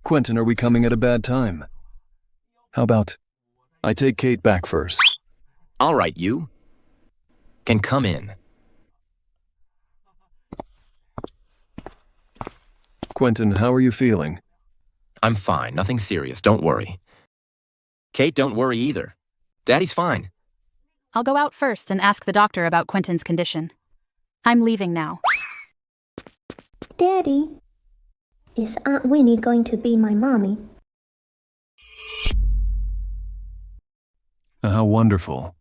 Quentyn, are we coming at a bad time? How about I take Kate back first? All right, you can come in. Quentyn, how are you feeling? I'm fine, nothing serious, don't worry. Kate, don't worry either. Daddy's fine. I'll go out first and ask the doctor about Quentyn's condition. I'm leaving now. Daddy, is Aunt Winnie going to be my mommy? How wonderful.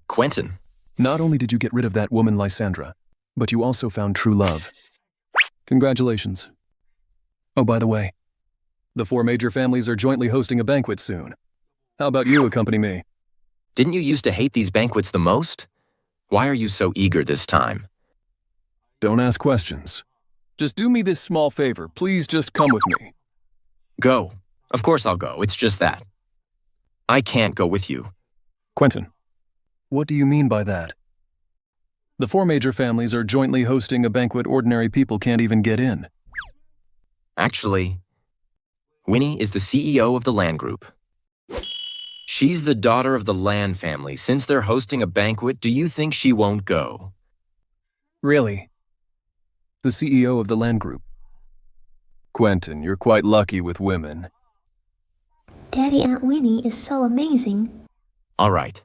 Quentyn. Not only did you get rid of that woman, Lysandra, but you also found true love. Congratulations. Oh, by the way, the 4 major families are jointly hosting a banquet soon. How about you accompany me? Didn't you used to hate these banquets the most? Why are you so eager this time? Don't ask questions. Just do me this small favor. Please just come with me. Go. Of course I'll go. It's just that. I can't go with you. Quentyn, what do you mean by that? The 4 major families are jointly hosting a banquet ordinary people can't even get in. Actually, Winnie is the CEO of the Land Group. She's the daughter of the Land family. Since they're hosting a banquet, do you think she won't go? Really? The CEO of the Land Group? Quentyn, you're quite lucky with women. Daddy, Aunt Winnie is so amazing. All right.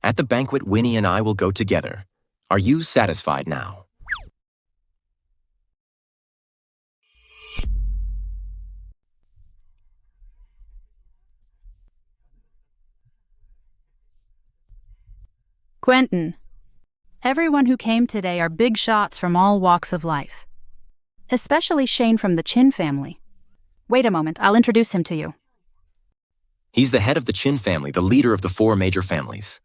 At the banquet, Winnie and I will go together. Are you satisfied now? Quentyn, everyone who came today are big shots from all walks of life. Especially Shane from the Chin family. Wait a moment, I'll introduce him to you. He's the head of the Chin family, the leader of the 4 major families.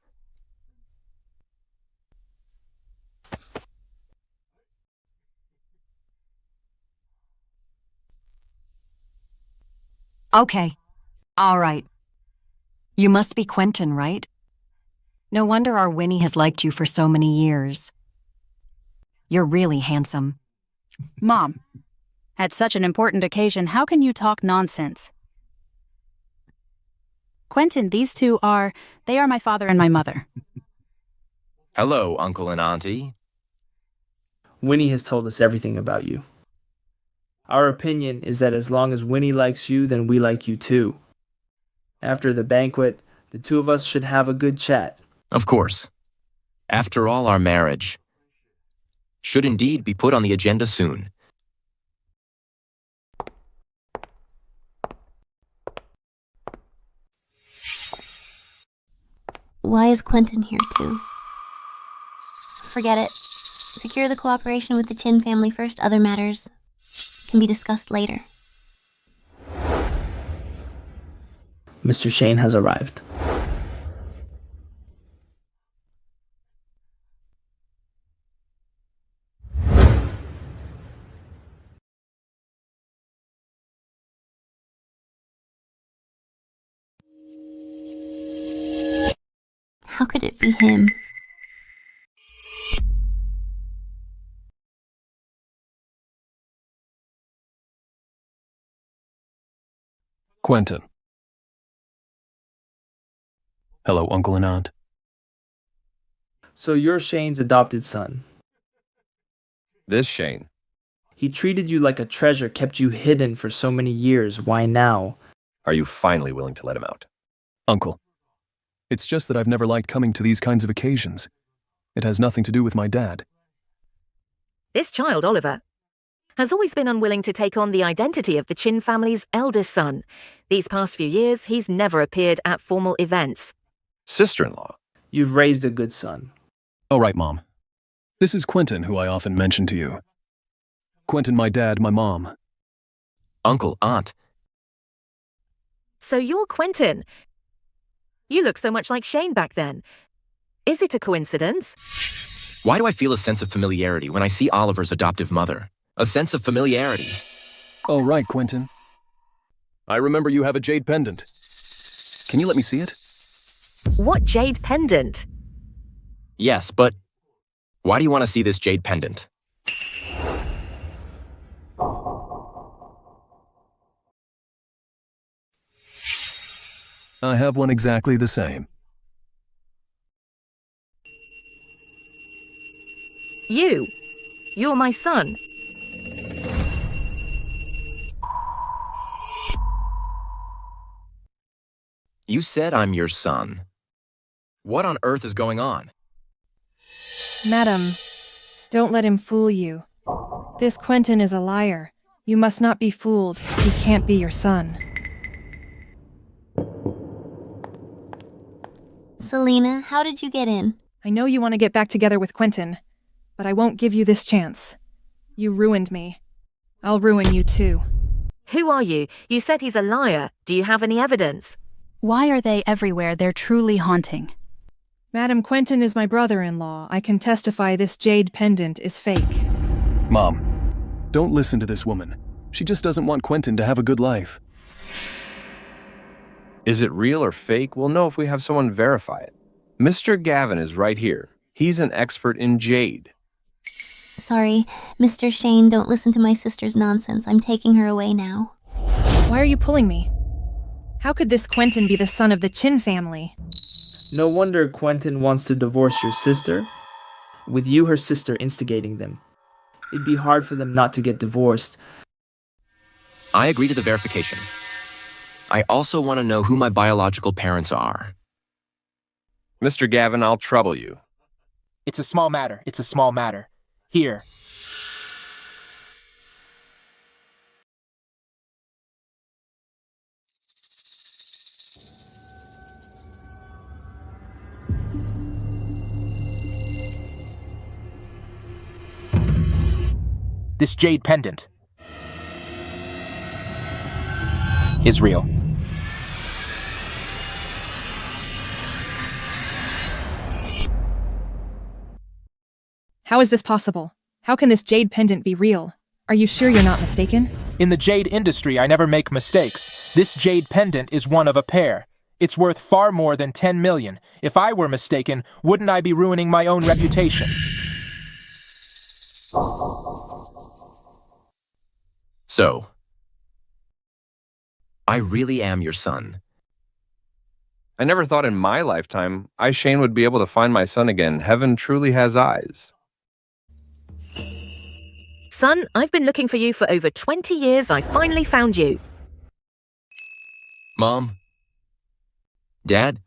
Okay. All right. You must be Quentyn, right? No wonder our Winnie has liked you for so many years. You're really handsome. Mom, at such an important occasion, how can you talk nonsense? Quentyn, they are my father and my mother. Hello, Uncle and Auntie. Winnie has told us everything about you. Our opinion is that as long as Winnie likes you, then we like you too. After the banquet, the two of us should have a good chat. Of course. After all, our marriage should indeed be put on the agenda soon. Why is Quentyn here too? Forget it. Secure the cooperation with the Chin family first. Other matters can be discussed later. Mr. Shane has arrived. How could it be him? Quentyn. Hello, Uncle and Aunt. So you're Shane's adopted son. This Shane. He treated you like a treasure, kept you hidden for so many years. Why now? Are you finally willing to let him out? Uncle, it's just that I've never liked coming to these kinds of occasions. It has nothing to do with my dad. This child, Oliver, has always been unwilling to take on the identity of the Chin family's eldest son. These past few years, he's never appeared at formal events. Sister-in-law. You've raised a good son. All right, Mom. This is Quentyn, who I often mention to you. Quentyn, my dad, my mom. Uncle, Aunt. So you're Quentyn. You look so much like Shane back then. Is it a coincidence? Why do I feel a sense of familiarity when I see Oliver's adoptive mother? A sense of familiarity. Oh, right, Quentyn. I remember you have a jade pendant. Can you let me see it? What jade pendant? Yes, but why do you want to see this jade pendant? I have one exactly the same. You're my son. You said I'm your son. What on earth is going on? Madam, don't let him fool you. This Quentyn is a liar. You must not be fooled. He can't be your son. Selena, how did you get in? I know you want to get back together with Quentyn, but I won't give you this chance. You ruined me. I'll ruin you too. Who are you? You said he's a liar. Do you have any evidence? Why are they everywhere? They're truly haunting. Madam, Quentyn is my brother-in-law. I can testify this jade pendant is fake. Mom, don't listen to this woman. She just doesn't want Quentyn to have a good life. Is it real or fake? We'll know if we have someone verify it. Mr. Gavin is right here. He's an expert in jade. Sorry, Mr. Shane, don't listen to my sister's nonsense. I'm taking her away now. Why are you pulling me? How could this Quentyn be the son of the Chin family? No wonder Quentyn wants to divorce your sister, with you, her sister, instigating them. It'd be hard for them not to get divorced. I agree to the verification. I also want to know who my biological parents are. Mr. Gavin, I'll trouble you. It's a small matter. It's a small matter. Here. This jade pendant is real. How is this possible? How can this jade pendant be real? Are you sure you're not mistaken? In the jade industry, I never make mistakes. This jade pendant is one of a pair. It's worth far more than 10 million. If I were mistaken, wouldn't I be ruining my own reputation? So, I really am your son. I never thought in my lifetime Shane would be able to find my son again. Heaven truly has eyes. Son, I've been looking for you for over 20 years. I finally found you. Mom? Dad?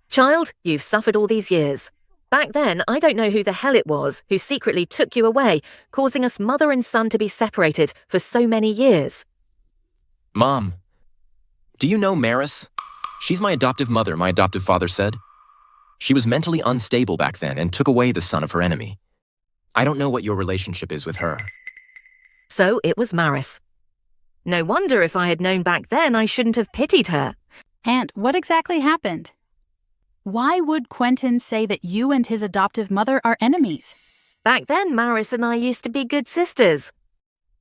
Child, you've suffered all these years. Back then, I don't know who the hell it was who secretly took you away, causing us mother and son to be separated for so many years. Mom, do you know Maris? She's my adoptive mother, my adoptive father said. She was mentally unstable back then and took away the son of her enemy. I don't know what your relationship is with her. So it was Maris. No wonder if I had known back then I shouldn't have pitied her. Aunt, what exactly happened? Why would Quentyn say that you and his adoptive mother are enemies? Back then, Maris and I used to be good sisters.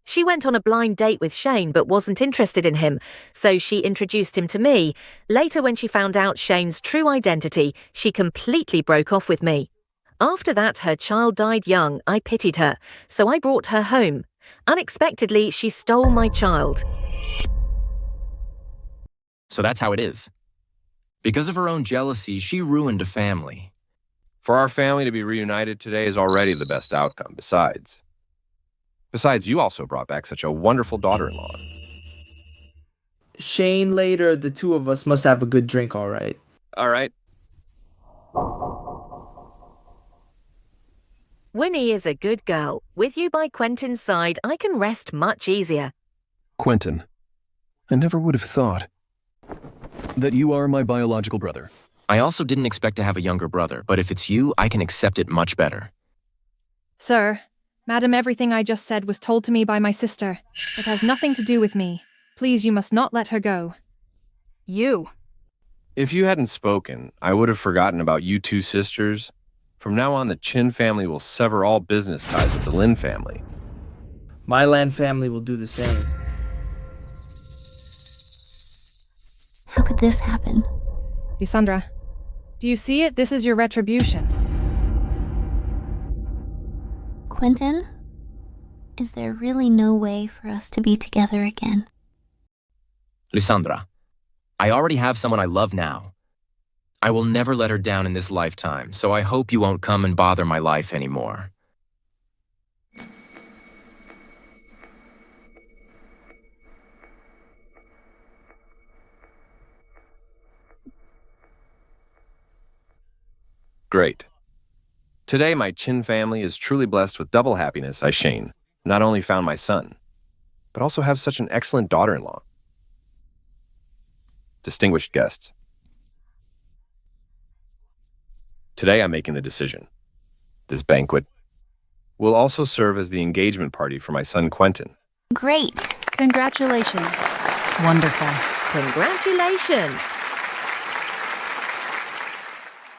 She went on a blind date with Shane but wasn't interested in him, so she introduced him to me. Later, when she found out Shane's true identity, she completely broke off with me. After that, her child died young. I pitied her, so I brought her home. Unexpectedly, she stole my child. So that's how it is. Because of her own jealousy, she ruined a family. For our family to be reunited today is already the best outcome. Besides, you also brought back such a wonderful daughter-in-law. Shane, later, the two of us must have a good drink, all right? All right. Winnie is a good girl. With you by Quentyn's side, I can rest much easier. Quentyn, I never would have thought that you are my biological brother. I also didn't expect to have a younger brother, but if it's you, I can accept it much better. Sir, Madam, everything I just said was told to me by my sister. It has nothing to do with me. Please, you must not let her go. You. If you hadn't spoken, I would have forgotten about you two sisters. From now on, the Chin family will sever all business ties with the Lin family. My Lan family will do the same. How could this happen? Lysandra, do you see it? This is your retribution. Quentyn, is there really no way for us to be together again? Lysandra, I already have someone I love now. I will never let her down in this lifetime, so I hope you won't come and bother my life anymore. Great. Today, my Chin family is truly blessed with double happiness. Shane not only found my son, but also have such an excellent daughter-in-law. Distinguished guests. Today, I'm making the decision. This banquet will also serve as the engagement party for my son, Quentyn. Great. Congratulations. Wonderful. Congratulations.